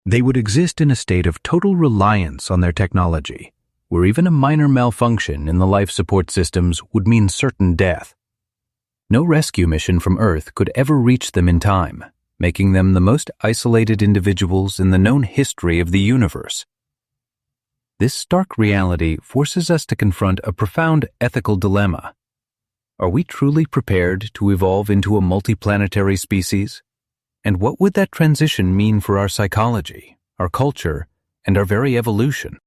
They would exist in a state of total reliance on their technology, where even a minor malfunction in the life support systems would mean certain death. No rescue mission from Earth could ever reach them in time, making them the most isolated individuals in the known history of the universe. This stark reality forces us to confront a profound ethical dilemma. Are we truly prepared to evolve into a multiplanetary species? And what would that transition mean for our psychology, our culture, and our very evolution?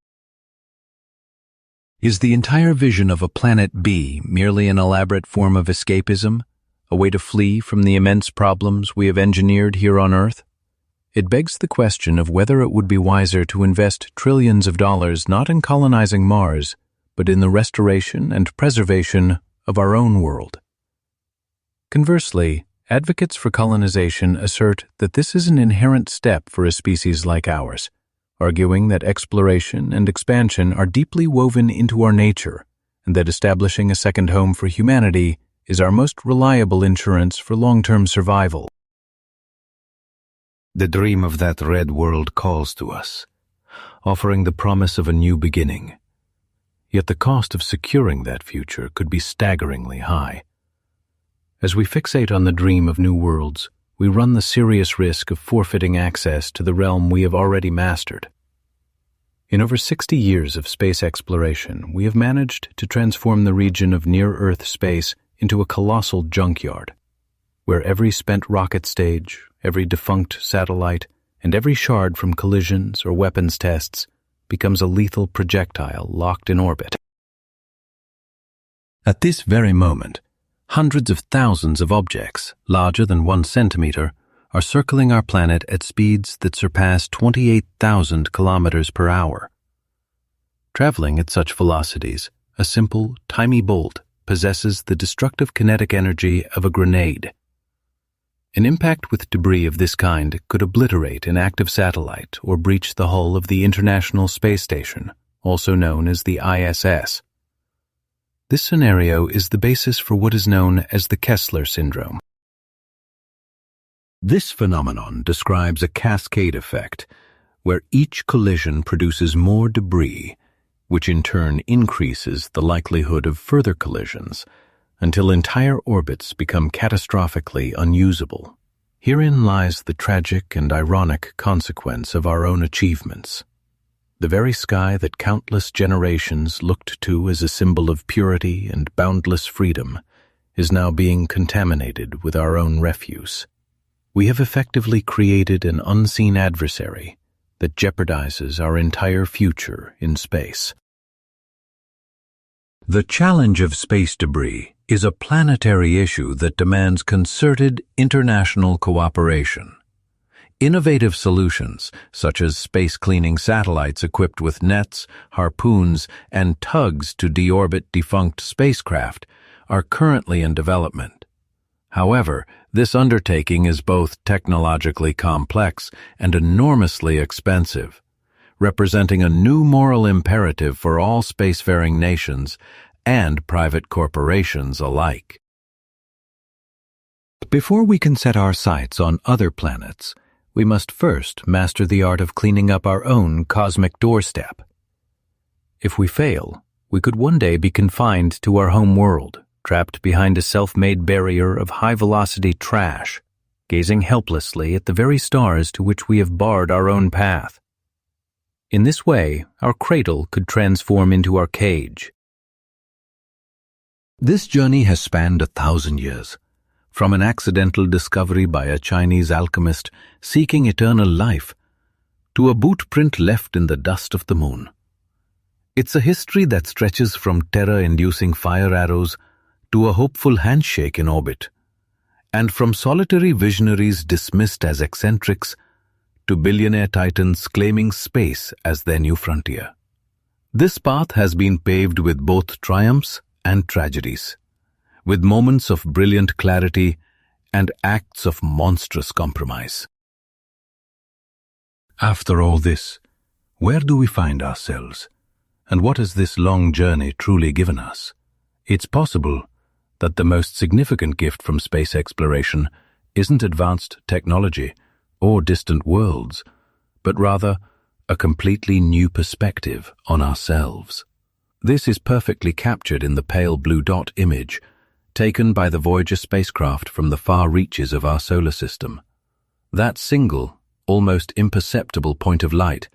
Is the entire vision of a planet B merely an elaborate form of escapism, a way to flee from the immense problems we have engineered here on Earth? It begs the question of whether it would be wiser to invest trillions of dollars not in colonizing Mars, but in the restoration and preservation of our own world. Conversely, advocates for colonization assert that this is an inherent step for a species like ours, arguing that exploration and expansion are deeply woven into our nature, and that establishing a second home for humanity is our most reliable insurance for long-term survival. The dream of that red world calls to us, offering the promise of a new beginning. Yet the cost of securing that future could be staggeringly high. As we fixate on the dream of new worlds, we run the serious risk of forfeiting access to the realm we have already mastered. In over 60 years of space exploration, we have managed to transform the region of near-Earth space into a colossal junkyard, where every spent rocket stage, every defunct satellite, and every shard from collisions or weapons tests becomes a lethal projectile locked in orbit. At this very moment, hundreds of thousands of objects, larger than 1 centimeter, are circling our planet at speeds that surpass 28,000 kilometers per hour. Traveling at such velocities, a simple, tiny bolt possesses the destructive kinetic energy of a grenade. An impact with debris of this kind could obliterate an active satellite or breach the hull of the International Space Station, also known as the ISS. This scenario is the basis for what is known as the Kessler syndrome. This phenomenon describes a cascade effect, where each collision produces more debris, which in turn increases the likelihood of further collisions, until entire orbits become catastrophically unusable. Herein lies the tragic and ironic consequence of our own achievements. The very sky that countless generations looked to as a symbol of purity and boundless freedom is now being contaminated with our own refuse. We have effectively created an unseen adversary that jeopardizes our entire future in space. The challenge of space debris is a planetary issue that demands concerted international cooperation. Innovative solutions, such as space-cleaning satellites equipped with nets, harpoons, and tugs to deorbit defunct spacecraft, are currently in development. However, this undertaking is both technologically complex and enormously expensive, representing a new moral imperative for all spacefaring nations and private corporations alike. Before we can set our sights on other planets, we must first master the art of cleaning up our own cosmic doorstep. If we fail, we could one day be confined to our home world, trapped behind a self-made barrier of high-velocity trash, gazing helplessly at the very stars to which we have barred our own path. In this way, our cradle could transform into our cage. This journey has spanned 1,000 years, from an accidental discovery by a Chinese alchemist seeking eternal life, to a boot print left in the dust of the moon. It's a history that stretches from terror-inducing fire arrows to a hopeful handshake in orbit, and from solitary visionaries dismissed as eccentrics to billionaire titans claiming space as their new frontier. This path has been paved with both triumphs and tragedies, with moments of brilliant clarity and acts of monstrous compromise. After all this, where do we find ourselves? And what has this long journey truly given us? It's possible that the most significant gift from space exploration isn't advanced technology or distant worlds, but rather a completely new perspective on ourselves. This is perfectly captured in the pale blue dot image taken by the Voyager spacecraft from the far reaches of our solar system. That single, almost imperceptible point of light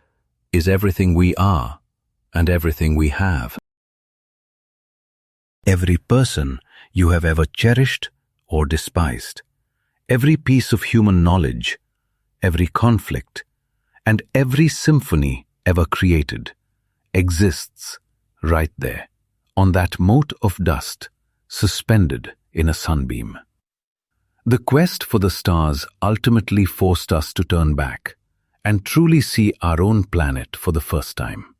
is everything we are and everything we have. Every person you have ever cherished or despised, every piece of human knowledge, every conflict, and every symphony ever created exists right there, on that mote of dust, suspended in a sunbeam. The quest for the stars ultimately forced us to turn back and truly see our own planet for the first time.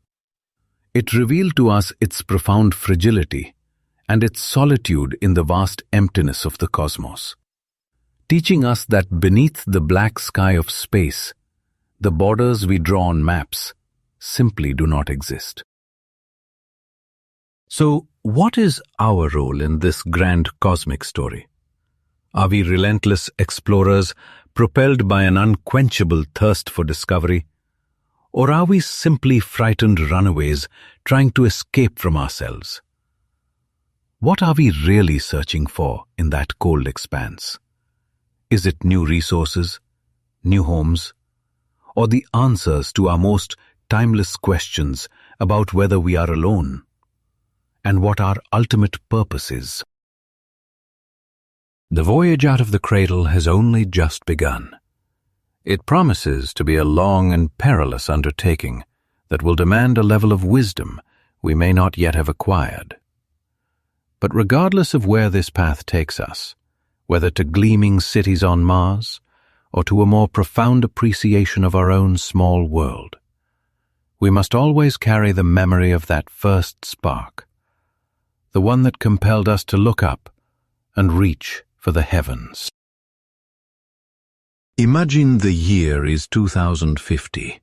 It revealed to us its profound fragility and its solitude in the vast emptiness of the cosmos, teaching us that beneath the black sky of space, the borders we draw on maps simply do not exist. So, what is our role in this grand cosmic story? Are we relentless explorers propelled by an unquenchable thirst for discovery? Or are we simply frightened runaways trying to escape from ourselves? What are we really searching for in that cold expanse? Is it new resources, new homes, or the answers to our most timeless questions about whether we are alone and what our ultimate purpose is? The voyage out of the cradle has only just begun. It promises to be a long and perilous undertaking that will demand a level of wisdom we may not yet have acquired. But regardless of where this path takes us, whether to gleaming cities on Mars or to a more profound appreciation of our own small world, we must always carry the memory of that first spark, the one that compelled us to look up and reach for the heavens. Imagine the year is 2050.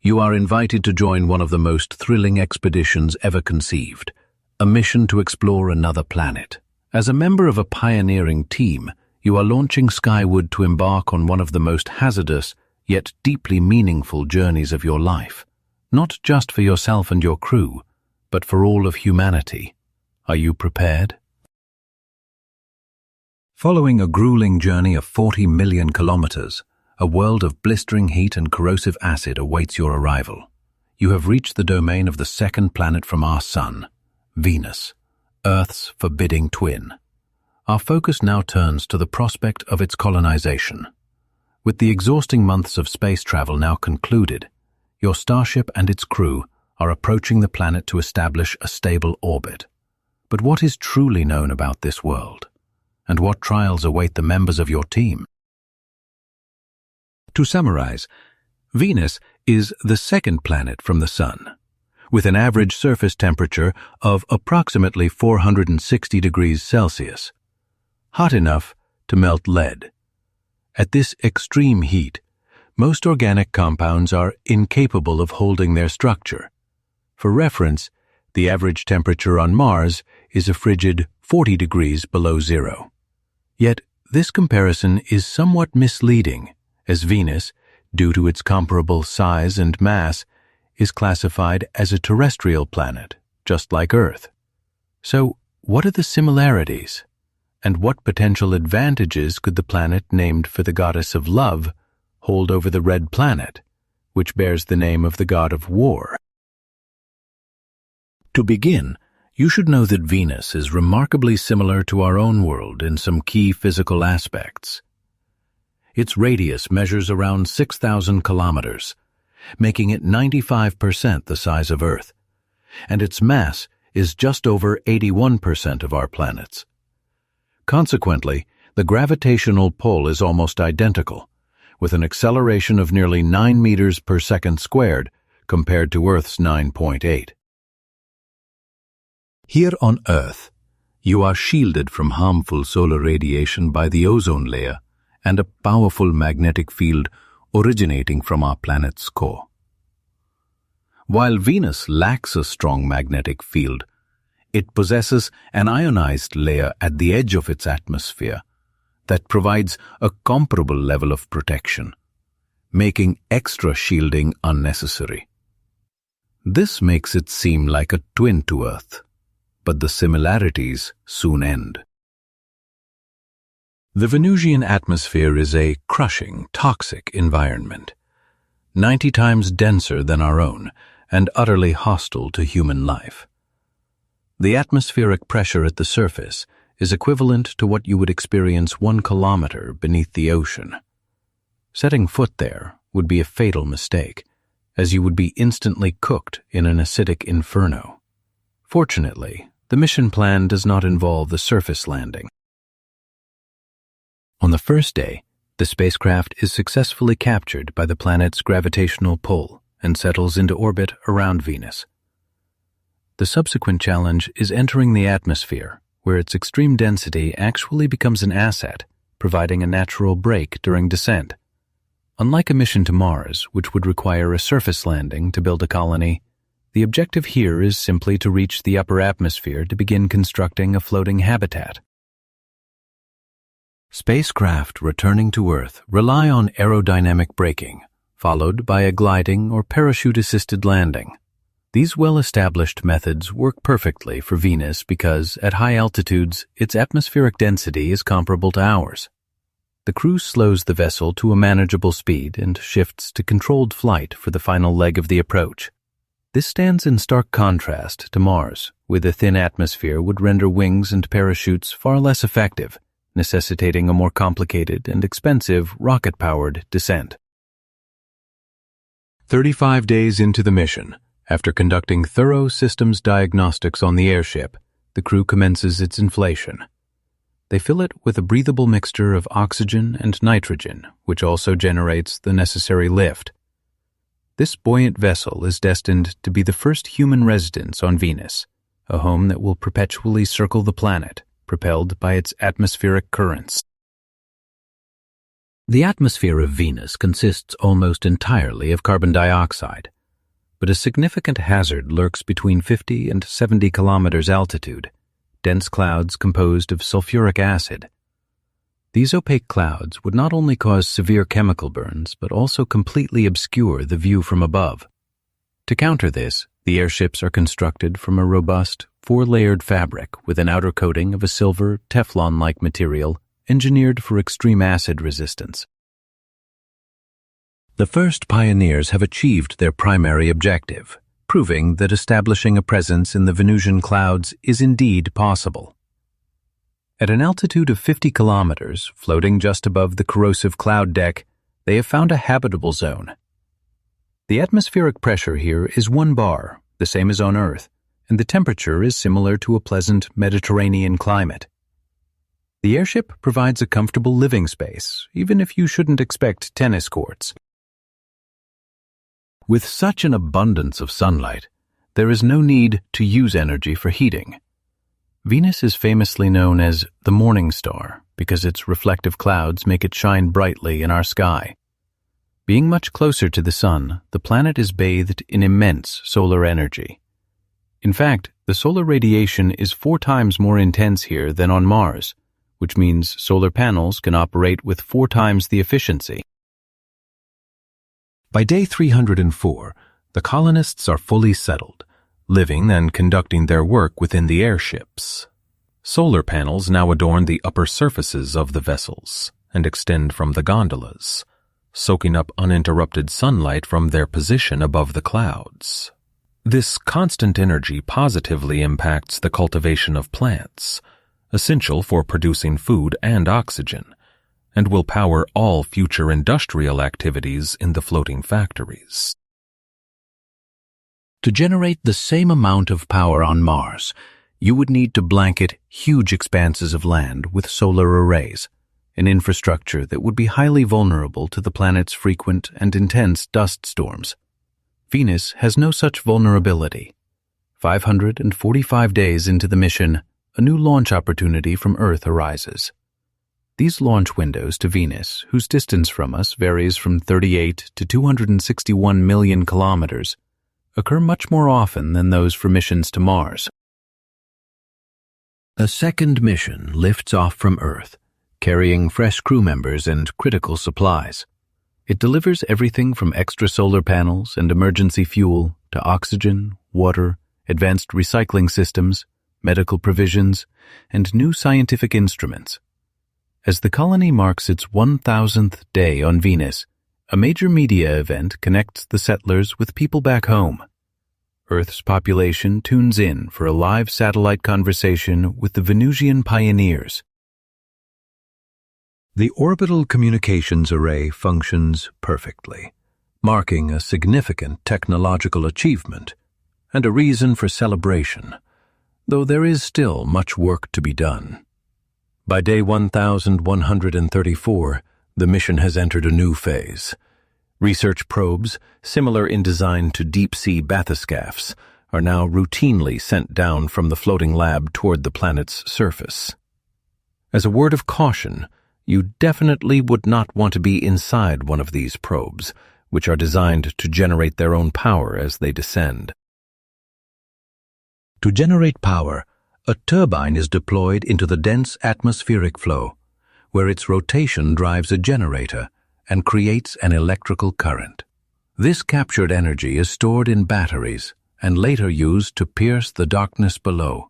You are invited to join one of the most thrilling expeditions ever conceived, a mission to explore another planet. As a member of a pioneering team, you are launching skyward to embark on one of the most hazardous yet deeply meaningful journeys of your life, not just for yourself and your crew, but for all of humanity. Are you prepared? Following a grueling journey of 40 million kilometers, a world of blistering heat and corrosive acid awaits your arrival. You have reached the domain of the second planet from our sun, Venus, Earth's forbidding twin. Our focus now turns to the prospect of its colonization. With the exhausting months of space travel now concluded, your starship and its crew are approaching the planet to establish a stable orbit. But what is truly known about this world? And what trials await the members of your team? To summarize, Venus is the second planet from the Sun, with an average surface temperature of approximately 460 degrees Celsius, hot enough to melt lead. At this extreme heat, most organic compounds are incapable of holding their structure. For reference, the average temperature on Mars is a frigid 40 degrees below zero. Yet, this comparison is somewhat misleading, as Venus, due to its comparable size and mass, is classified as a terrestrial planet, just like Earth. So, what are the similarities? And what potential advantages could the planet named for the goddess of love hold over the red planet, which bears the name of the god of war? To begin, you should know that Venus is remarkably similar to our own world in some key physical aspects. Its radius measures around 6,000 kilometers, making it 95% the size of Earth, and its mass is just over 81% of our planet's. Consequently, the gravitational pull is almost identical, with an acceleration of nearly 9 meters per second squared, compared to Earth's 9.8. Here on Earth, you are shielded from harmful solar radiation by the ozone layer and a powerful magnetic field originating from our planet's core. While Venus lacks a strong magnetic field, it possesses an ionized layer at the edge of its atmosphere that provides a comparable level of protection, making extra shielding unnecessary. This makes it seem like a twin to Earth, but the similarities soon end. The Venusian atmosphere is a crushing, toxic environment, 90 times denser than our own and utterly hostile to human life. The atmospheric pressure at the surface is equivalent to what you would experience 1 kilometer beneath the ocean. Setting foot there would be a fatal mistake, as you would be instantly cooked in an acidic inferno. Fortunately, the mission plan does not involve the surface landing. On the first day, the spacecraft is successfully captured by the planet's gravitational pull and settles into orbit around Venus. The subsequent challenge is entering the atmosphere, where its extreme density actually becomes an asset, providing a natural break during descent. Unlike a mission to Mars, which would require a surface landing to build a colony, the objective here is simply to reach the upper atmosphere to begin constructing a floating habitat. Spacecraft returning to Earth rely on aerodynamic braking, followed by a gliding or parachute-assisted landing. These well-established methods work perfectly for Venus because, at high altitudes, its atmospheric density is comparable to ours. The crew slows the vessel to a manageable speed and shifts to controlled flight for the final leg of the approach. This stands in stark contrast to Mars, where the thin atmosphere would render wings and parachutes far less effective, necessitating a more complicated and expensive rocket-powered descent. 35 days into the mission, after conducting thorough systems diagnostics on the airship, the crew commences its inflation. They fill it with a breathable mixture of oxygen and nitrogen, which also generates the necessary lift. This buoyant vessel is destined to be the first human residence on Venus, a home that will perpetually circle the planet, propelled by its atmospheric currents. The atmosphere of Venus consists almost entirely of carbon dioxide, but a significant hazard lurks between 50 and 70 kilometers altitude, dense clouds composed of sulfuric acid. These opaque clouds would not only cause severe chemical burns, but also completely obscure the view from above. To counter this, the airships are constructed from a robust, 4-layered fabric with an outer coating of a silver, Teflon-like material engineered for extreme acid resistance. The first pioneers have achieved their primary objective, proving that establishing a presence in the Venusian clouds is indeed possible. At an altitude of 50 kilometers, floating just above the corrosive cloud deck, they have found a habitable zone. The atmospheric pressure here is 1 bar, the same as on Earth, and the temperature is similar to a pleasant Mediterranean climate. The airship provides a comfortable living space, even if you shouldn't expect tennis courts. With such an abundance of sunlight, there is no need to use energy for heating. Venus is famously known as the morning star because its reflective clouds make it shine brightly in our sky. Being much closer to the sun, the planet is bathed in immense solar energy. In fact, the solar radiation is 4 times more intense here than on Mars, which means solar panels can operate with 4 times the efficiency. By day 304, the colonists are fully settled, living and conducting their work within the airships. Solar panels now adorn the upper surfaces of the vessels and extend from the gondolas, soaking up uninterrupted sunlight from their position above the clouds. This constant energy positively impacts the cultivation of plants, essential for producing food and oxygen, and will power all future industrial activities in the floating factories. To generate the same amount of power on Mars, you would need to blanket huge expanses of land with solar arrays, an infrastructure that would be highly vulnerable to the planet's frequent and intense dust storms. Venus has no such vulnerability. 545 days into the mission, a new launch opportunity from Earth arises. These launch windows to Venus, whose distance from us varies from 38 to 261 million kilometers, occur much more often than those for missions to Mars. A second mission lifts off from Earth, carrying fresh crew members and critical supplies. It delivers everything from extra solar panels and emergency fuel to oxygen, water, advanced recycling systems, medical provisions, and new scientific instruments. As the colony marks its 1,000th day on Venus, a major media event connects the settlers with people back home. Earth's population tunes in for a live satellite conversation with the Venusian pioneers. The orbital communications array functions perfectly, marking a significant technological achievement and a reason for celebration, though there is still much work to be done. By day 1134, the mission has entered a new phase. Research probes, similar in design to deep-sea bathyscaphs, are now routinely sent down from the floating lab toward the planet's surface. As a word of caution, you definitely would not want to be inside one of these probes, which are designed to generate their own power as they descend. To generate power, a turbine is deployed into the dense atmospheric flow, where its rotation drives a generator and creates an electrical current. This captured energy is stored in batteries and later used to pierce the darkness below,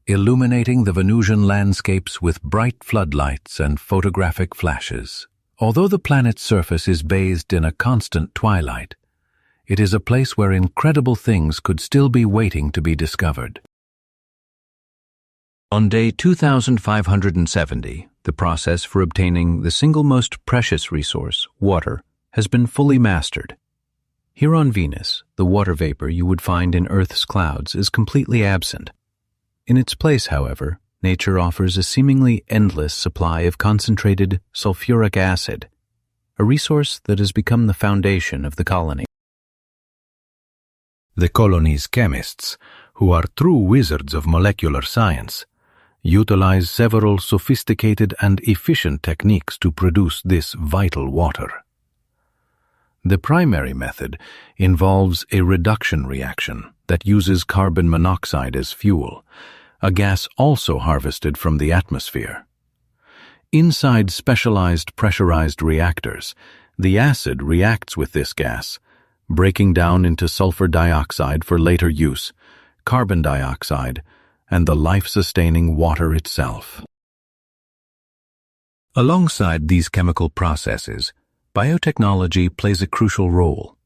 illuminating the Venusian landscapes with bright floodlights and photographic flashes. Although the planet's surface is bathed in a constant twilight, it is a place where incredible things could still be waiting to be discovered. On day 2570, the process for obtaining the single most precious resource, water, has been fully mastered. Here on Venus, the water vapor you would find in Earth's clouds is completely absent. In its place, however, nature offers a seemingly endless supply of concentrated sulfuric acid, a resource that has become the foundation of the colony. The colony's chemists, who are true wizards of molecular science, utilize several sophisticated and efficient techniques to produce this vital water. The primary method involves a reduction reaction that uses carbon monoxide as fuel, a gas also harvested from the atmosphere. Inside specialized pressurized reactors, the acid reacts with this gas, breaking down into sulfur dioxide for later use, carbon dioxide, and the life-sustaining water itself. Alongside these chemical processes, biotechnology plays a crucial role.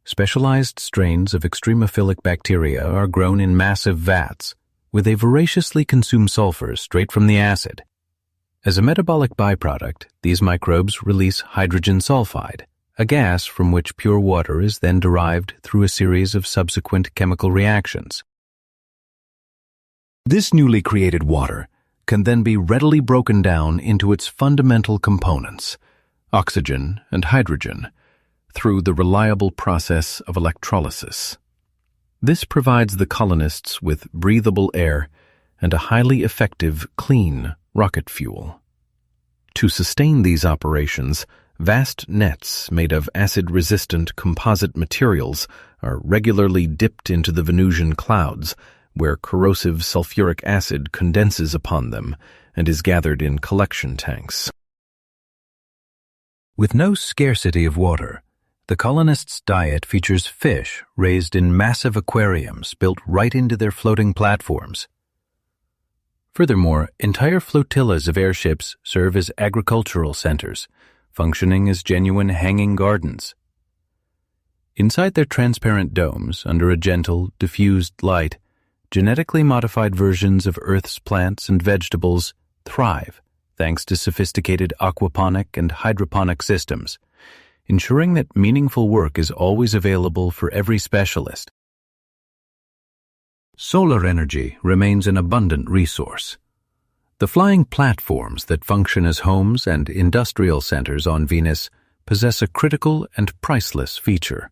Specialized strains of extremophilic bacteria are grown in massive vats, where they voraciously consume sulfur straight from the acid. As a metabolic byproduct, these microbes release hydrogen sulfide, a gas from which pure water is then derived through a series of subsequent chemical reactions. This newly created water can then be readily broken down into its fundamental components, oxygen and hydrogen, through the reliable process of electrolysis. This provides the colonists with breathable air and a highly effective, clean rocket fuel. To sustain these operations, vast nets made of acid-resistant composite materials are regularly dipped into the Venusian clouds, where corrosive sulfuric acid condenses upon them and is gathered in collection tanks. With no scarcity of water, the colonists' diet features fish raised in massive aquariums built right into their floating platforms. Furthermore, entire flotillas of airships serve as agricultural centers, functioning as genuine hanging gardens. Inside their transparent domes, under a gentle, diffused light, genetically modified versions of Earth's plants and vegetables thrive thanks to sophisticated aquaponic and hydroponic systems, ensuring that meaningful work is always available for every specialist. Solar energy remains an abundant resource. The flying platforms that function as homes and industrial centers on Venus possess a critical and priceless feature: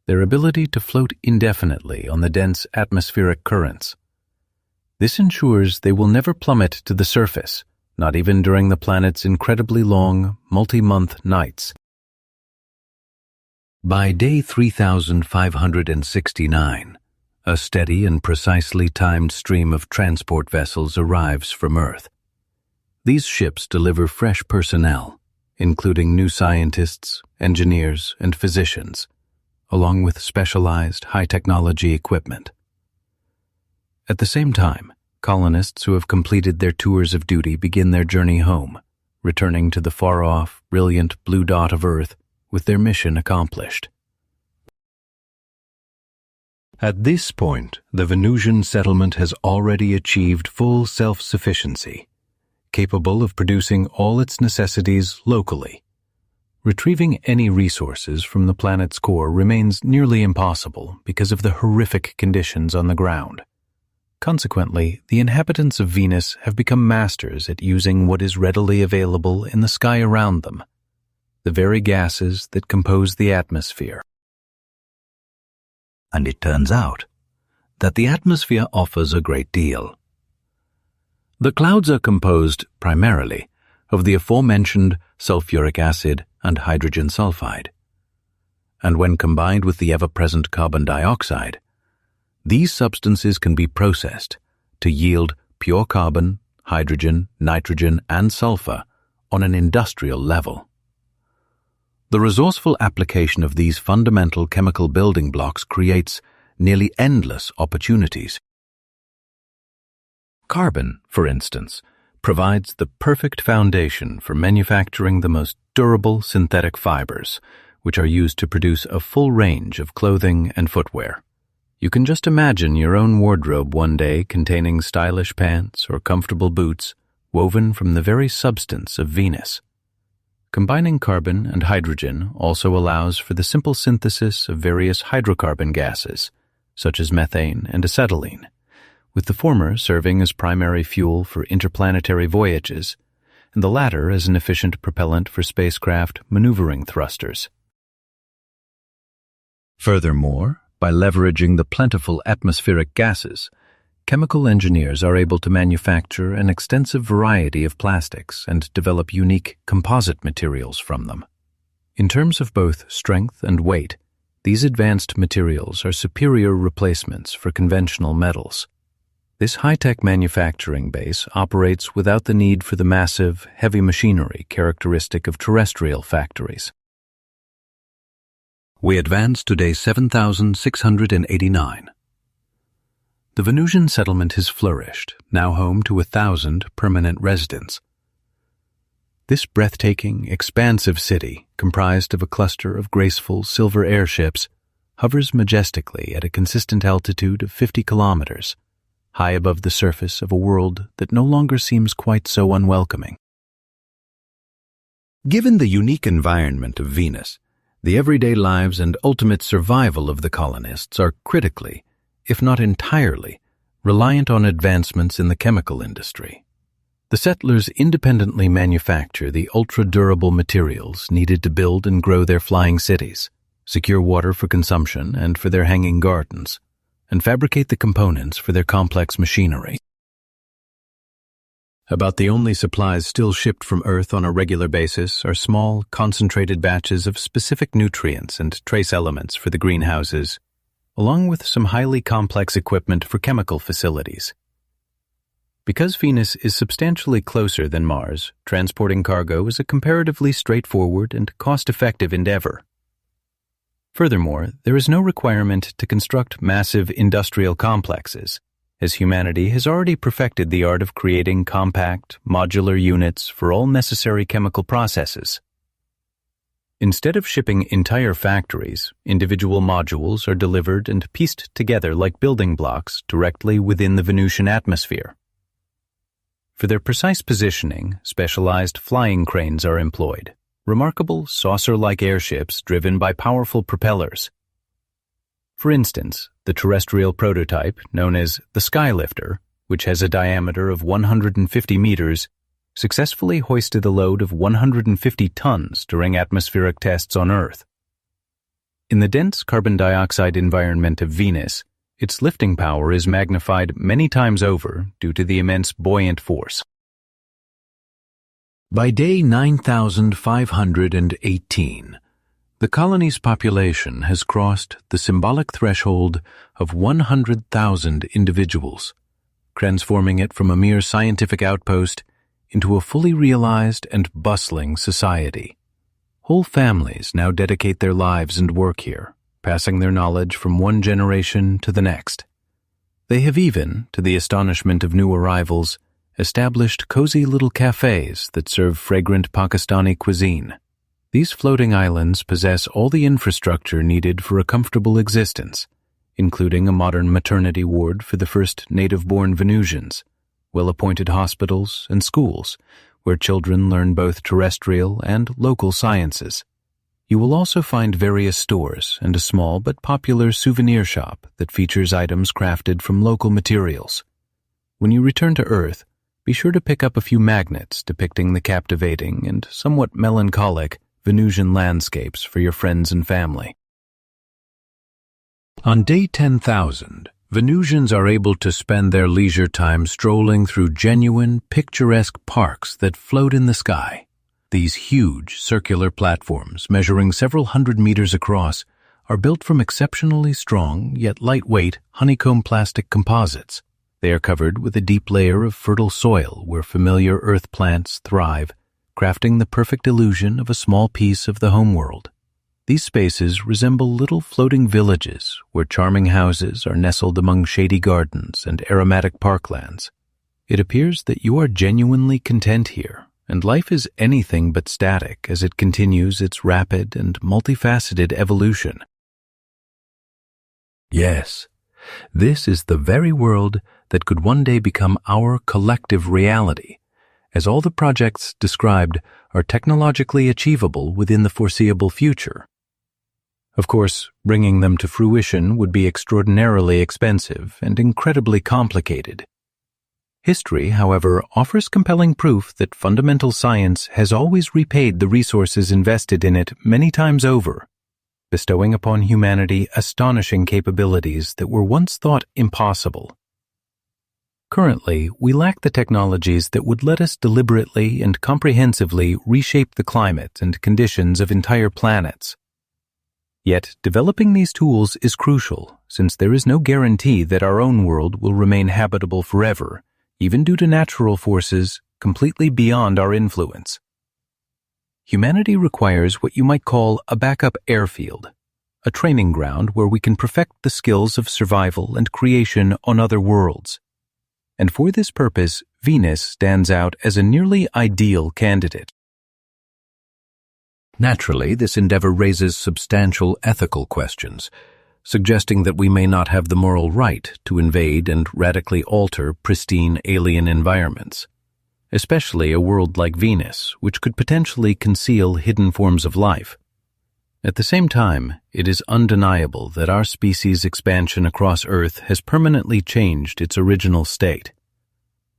their ability to float indefinitely on the dense atmospheric currents. This ensures they will never plummet to the surface, not even during the planet's incredibly long, multi-month nights. By day 3569, a steady and precisely timed stream of transport vessels arrives from Earth. These ships deliver fresh personnel, including new scientists, engineers, and physicians, along with specialized high-technology equipment. At the same time, colonists who have completed their tours of duty begin their journey home, returning to the far-off, brilliant blue dot of Earth with their mission accomplished. At this point, the Venusian settlement has already achieved full self-sufficiency, capable of producing all its necessities locally. Retrieving any resources from the planet's core remains nearly impossible because of the horrific conditions on the ground. Consequently, the inhabitants of Venus have become masters at using what is readily available in the sky around them, the very gases that compose the atmosphere. And it turns out that the atmosphere offers a great deal. The clouds are composed primarily of the aforementioned sulfuric acid and hydrogen sulfide, and when combined with the ever-present carbon dioxide, these substances can be processed to yield pure carbon, hydrogen, nitrogen, and sulfur on an industrial level. The resourceful application of these fundamental chemical building blocks creates nearly endless opportunities. Carbon, for instance, provides the perfect foundation for manufacturing the most durable synthetic fibers, which are used to produce a full range of clothing and footwear. You can just imagine your own wardrobe one day containing stylish pants or comfortable boots woven from the very substance of Venus. Combining carbon and hydrogen also allows for the simple synthesis of various hydrocarbon gases, such as methane and acetylene, with the former serving as primary fuel for interplanetary voyages, and the latter as an efficient propellant for spacecraft maneuvering thrusters. Furthermore, by leveraging the plentiful atmospheric gases, chemical engineers are able to manufacture an extensive variety of plastics and develop unique composite materials from them. In terms of both strength and weight, these advanced materials are superior replacements for conventional metals. This high-tech manufacturing base operates without the need for the massive, heavy machinery characteristic of terrestrial factories. We advance to day 7689. The Venusian settlement has flourished, now home to 1,000 permanent residents. This breathtaking, expansive city, comprised of a cluster of graceful silver airships, hovers majestically at a consistent altitude of 50 kilometers, high above the surface of a world that no longer seems quite so unwelcoming. Given the unique environment of Venus, the everyday lives and ultimate survival of the colonists are critically, if not entirely, reliant on advancements in the chemical industry. The settlers independently manufacture the ultra-durable materials needed to build and grow their flying cities, secure water for consumption and for their hanging gardens, and fabricate the components for their complex machinery. About the only supplies still shipped from Earth on a regular basis are small, concentrated batches of specific nutrients and trace elements for the greenhouses, along with some highly complex equipment for chemical facilities. Because Venus is substantially closer than Mars, transporting cargo is a comparatively straightforward and cost-effective endeavor. Furthermore, there is no requirement to construct massive industrial complexes, as humanity has already perfected the art of creating compact, modular units for all necessary chemical processes. Instead of shipping entire factories, individual modules are delivered and pieced together like building blocks directly within the Venusian atmosphere. For their precise positioning, specialized flying cranes are employed, remarkable saucer-like airships driven by powerful propellers. For instance, the terrestrial prototype, known as the Skylifter, which has a diameter of 150 meters, successfully hoisted a load of 150 tons during atmospheric tests on Earth. In the dense carbon dioxide environment of Venus, its lifting power is magnified many times over due to the immense buoyant force. By day 9,518, the colony's population has crossed the symbolic threshold of 100,000 individuals, transforming it from a mere scientific outpost into a fully realized and bustling society. Whole families now dedicate their lives and work here, passing their knowledge from one generation to the next. They have even, to the astonishment of new arrivals, established cozy little cafes that serve fragrant Pakistani cuisine. These floating islands possess all the infrastructure needed for a comfortable existence, including a modern maternity ward for the first native-born Venusians, well-appointed hospitals and schools, where children learn both terrestrial and local sciences. You will also find various stores and a small but popular souvenir shop that features items crafted from local materials. When you return to Earth, be sure to pick up a few magnets depicting the captivating and somewhat melancholic Venusian landscapes for your friends and family. On day 10,000, Venusians are able to spend their leisure time strolling through genuine, picturesque parks that float in the sky. These huge, circular platforms, measuring several hundred meters across, are built from exceptionally strong, yet lightweight, honeycomb plastic composites. They are covered with a deep layer of fertile soil where familiar earth plants thrive, crafting the perfect illusion of a small piece of the homeworld. These spaces resemble little floating villages where charming houses are nestled among shady gardens and aromatic parklands. It appears that you are genuinely content here, and life is anything but static as it continues its rapid and multifaceted evolution. Yes, this is the very world that could one day become our collective reality, as all the projects described are technologically achievable within the foreseeable future. Of course, bringing them to fruition would be extraordinarily expensive and incredibly complicated. History, however, offers compelling proof that fundamental science has always repaid the resources invested in it many times over, bestowing upon humanity astonishing capabilities that were once thought impossible. Currently, we lack the technologies that would let us deliberately and comprehensively reshape the climate and conditions of entire planets. Yet, developing these tools is crucial, since there is no guarantee that our own world will remain habitable forever, even due to natural forces completely beyond our influence. Humanity requires what you might call a backup airfield, a training ground where we can perfect the skills of survival and creation on other worlds. And for this purpose, Venus stands out as a nearly ideal candidate. Naturally, this endeavor raises substantial ethical questions, suggesting that we may not have the moral right to invade and radically alter pristine alien environments, especially a world like Venus, which could potentially conceal hidden forms of life. At the same time, it is undeniable that our species' expansion across Earth has permanently changed its original state.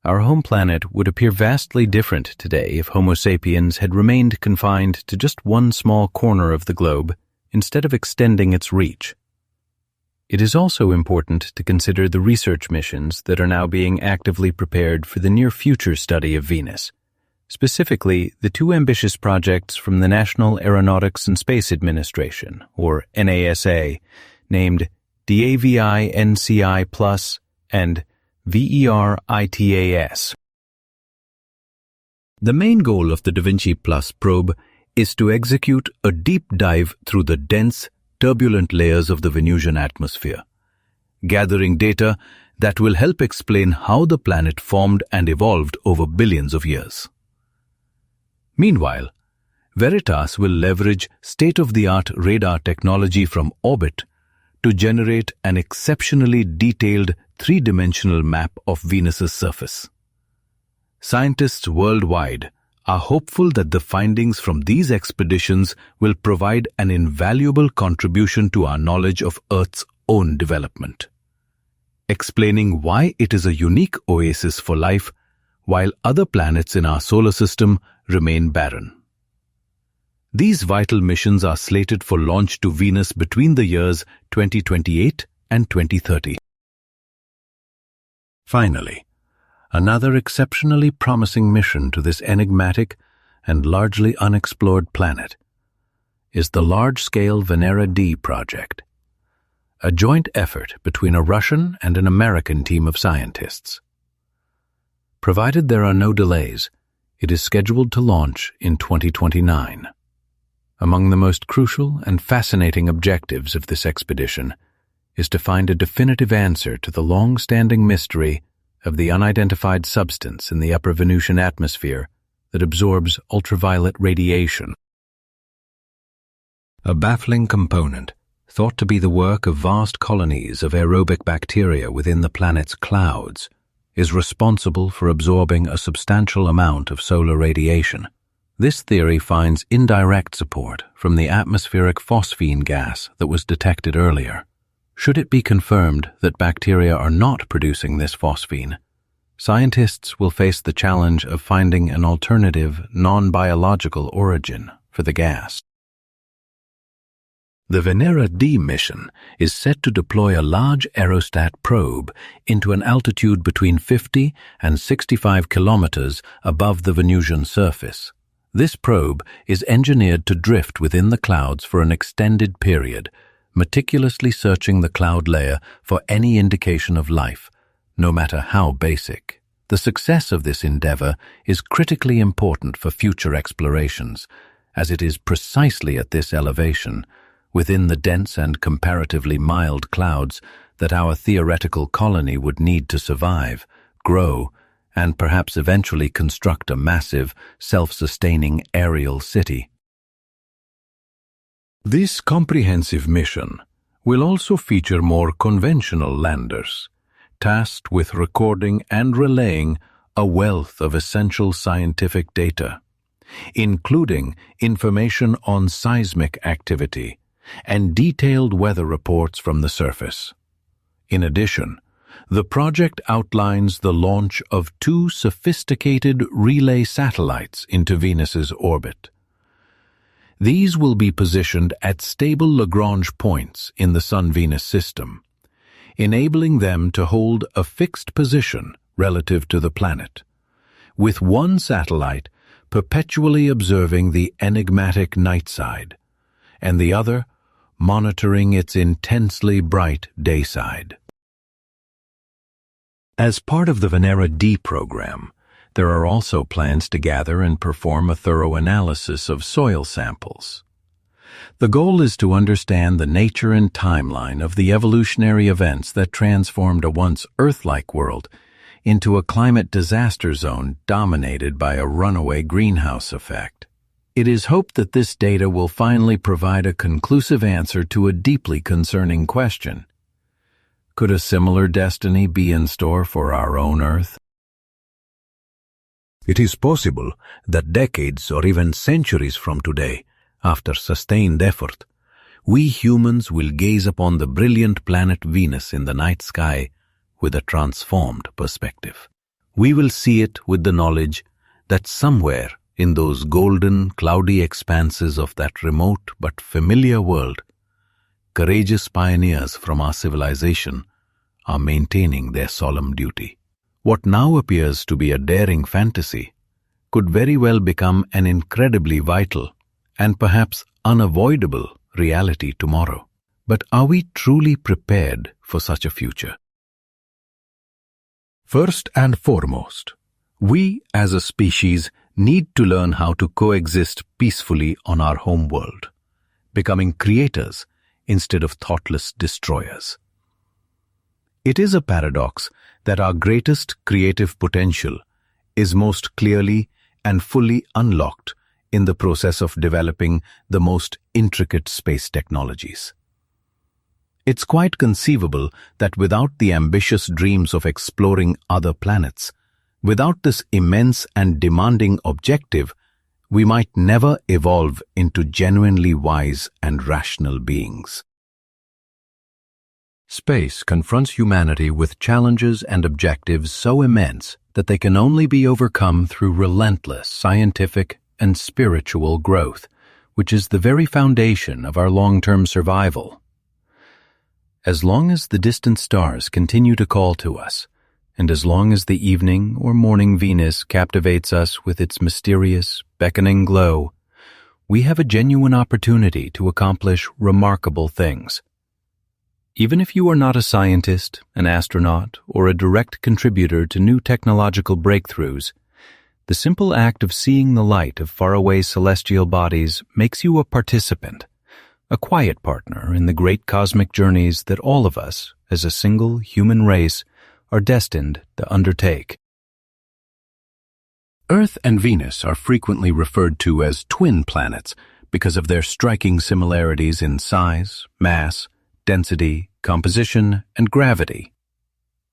Our home planet would appear vastly different today if Homo sapiens had remained confined to just one small corner of the globe instead of extending its reach. It is also important to consider the research missions that are now being actively prepared for the near-future study of Venus, specifically the two ambitious projects from the National Aeronautics and Space Administration, or NASA, named DAVI-NCI+ and VER-ITAS. The main goal of the Da Vinci Plus probe is to execute a deep dive through the dense, turbulent layers of the Venusian atmosphere, gathering data that will help explain how the planet formed and evolved over billions of years. Meanwhile, Veritas will leverage state-of-the-art radar technology from orbit to generate an exceptionally detailed three-dimensional map of Venus's surface. Scientists worldwide are hopeful that the findings from these expeditions will provide an invaluable contribution to our knowledge of Earth's own development. explaining why it is a unique oasis for life, while other planets in our solar system remain barren. These vital missions are slated for launch to Venus between the years 2028 and 2030. Finally, another exceptionally promising mission to this enigmatic and largely unexplored planet is the large-scale Venera D project, a joint effort between a Russian and an American team of scientists. Provided there are no delays, it is scheduled to launch in 2029. Among the most crucial and fascinating objectives of this expedition is to find a definitive answer to the long-standing mystery of the unidentified substance in the upper Venusian atmosphere that absorbs ultraviolet radiation. A baffling component, thought to be the work of vast colonies of aerobic bacteria within the planet's clouds, is responsible for absorbing a substantial amount of solar radiation. This theory finds indirect support from the atmospheric phosphine gas that was detected earlier. Should it be confirmed that bacteria are not producing this phosphine, scientists will face the challenge of finding an alternative, non-biological origin for the gas. The Venera D mission is set to deploy a large aerostat probe into an altitude between 50 and 65 kilometers above the Venusian surface. This probe is engineered to drift within the clouds for an extended period, meticulously searching the cloud layer for any indication of life, no matter how basic. The success of this endeavor is critically important for future explorations, as it is precisely at this elevation, within the dense and comparatively mild clouds, that our theoretical colony would need to survive, grow, and perhaps eventually construct a massive, self-sustaining aerial city. This comprehensive mission will also feature more conventional landers, tasked with recording and relaying a wealth of essential scientific data, including information on seismic activity and detailed weather reports from the surface. In addition, the project outlines the launch of 2 sophisticated relay satellites into Venus's orbit. These will be positioned at stable Lagrange points in the Sun-Venus system, enabling them to hold a fixed position relative to the planet, with one satellite perpetually observing the enigmatic night side, and the other monitoring its intensely bright day side. As part of the Venera D program, there are also plans to gather and perform a thorough analysis of soil samples. The goal is to understand the nature and timeline of the evolutionary events that transformed a once Earth-like world into a climate disaster zone dominated by a runaway greenhouse effect. It is hoped that this data will finally provide a conclusive answer to a deeply concerning question. Could a similar destiny be in store for our own Earth? It is possible that decades or even centuries from today, after sustained effort, we humans will gaze upon the brilliant planet Venus in the night sky with a transformed perspective. We will see it with the knowledge that somewhere in those golden, cloudy expanses of that remote but familiar world, courageous pioneers from our civilization are maintaining their solemn duty. What now appears to be a daring fantasy could very well become an incredibly vital and perhaps unavoidable reality tomorrow. But are we truly prepared for such a future? First and foremost, we as a species need to learn how to coexist peacefully on our home world, becoming creators instead of thoughtless destroyers. It is a paradox that our greatest creative potential is most clearly and fully unlocked in the process of developing the most intricate space technologies. It's quite conceivable that without the ambitious dreams of exploring other planets, without this immense and demanding objective, we might never evolve into genuinely wise and rational beings. Space confronts humanity with challenges and objectives so immense that they can only be overcome through relentless scientific and spiritual growth, which is the very foundation of our long-term survival. As long as the distant stars continue to call to us, and as long as the evening or morning Venus captivates us with its mysterious, beckoning glow, we have a genuine opportunity to accomplish remarkable things. Even if you are not a scientist, an astronaut, or a direct contributor to new technological breakthroughs, the simple act of seeing the light of faraway celestial bodies makes you a participant, a quiet partner in the great cosmic journeys that all of us, as a single human race, are destined to undertake. Earth and Venus are frequently referred to as twin planets because of their striking similarities in size, mass, density, composition, and gravity.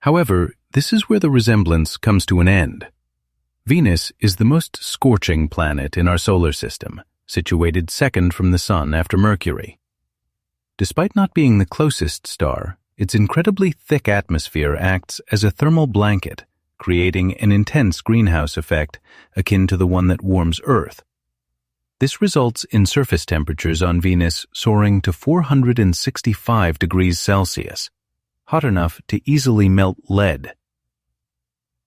However, this is where the resemblance comes to an end. Venus is the most scorching planet in our solar system, situated second from the Sun after Mercury. Despite not being the closest star, its incredibly thick atmosphere acts as a thermal blanket, creating an intense greenhouse effect akin to the one that warms Earth. This results in surface temperatures on Venus soaring to 465 degrees Celsius, hot enough to easily melt lead.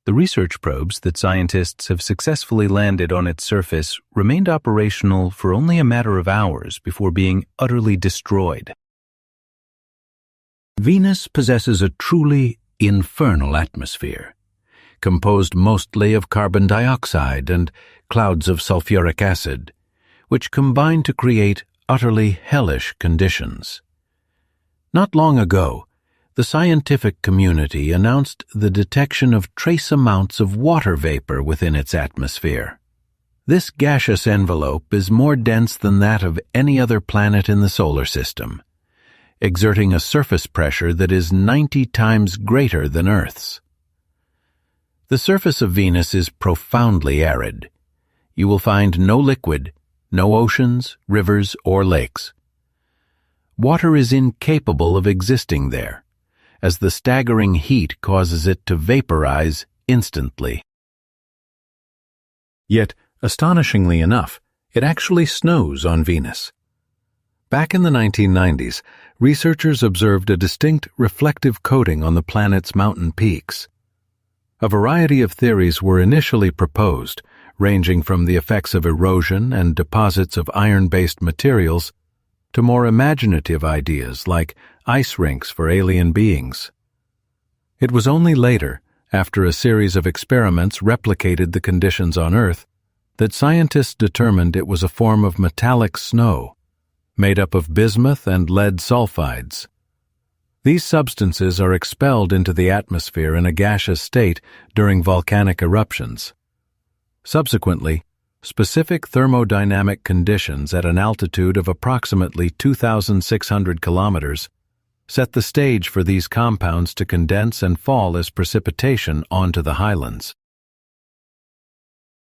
The research probes that scientists have successfully landed on its surface remained operational for only a matter of hours before being utterly destroyed. Venus possesses a truly infernal atmosphere, composed mostly of carbon dioxide and clouds of sulfuric acid, which combine to create utterly hellish conditions. Not long ago, the scientific community announced the detection of trace amounts of water vapor within its atmosphere. This gaseous envelope is more dense than that of any other planet in the solar system, exerting a surface pressure that is 90 times greater than Earth's. The surface of Venus is profoundly arid. You will find no liquid, no oceans, rivers, or lakes. Water is incapable of existing there, as the staggering heat causes it to vaporize instantly. Yet, astonishingly enough, it actually snows on Venus. Back in the 1990s, researchers observed a distinct reflective coating on the planet's mountain peaks. A variety of theories were initially proposed, ranging from the effects of erosion and deposits of iron-based materials to more imaginative ideas like ice rinks for alien beings. It was only later, after a series of experiments replicated the conditions on Earth, that scientists determined it was a form of metallic snow, made up of bismuth and lead sulfides. These substances are expelled into the atmosphere in a gaseous state during volcanic eruptions. Subsequently, specific thermodynamic conditions at an altitude of approximately 2,600 kilometers set the stage for these compounds to condense and fall as precipitation onto the highlands.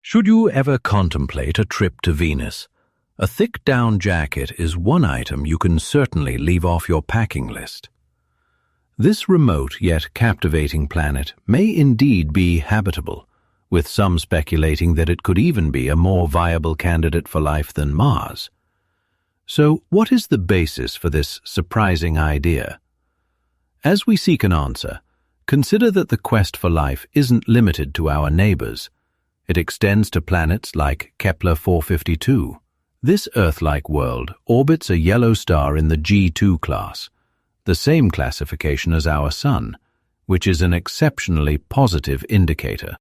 Should you ever contemplate a trip to Venus, a thick down jacket is one item you can certainly leave off your packing list. This remote yet captivating planet may indeed be habitable, with some speculating that it could even be a more viable candidate for life than Mars. So, what is the basis for this surprising idea? As we seek an answer, consider that the quest for life isn't limited to our neighbors. It extends to planets like Kepler 452. This Earth-like world orbits a yellow star in the G2 class, the same classification as our Sun, which is an exceptionally positive indicator.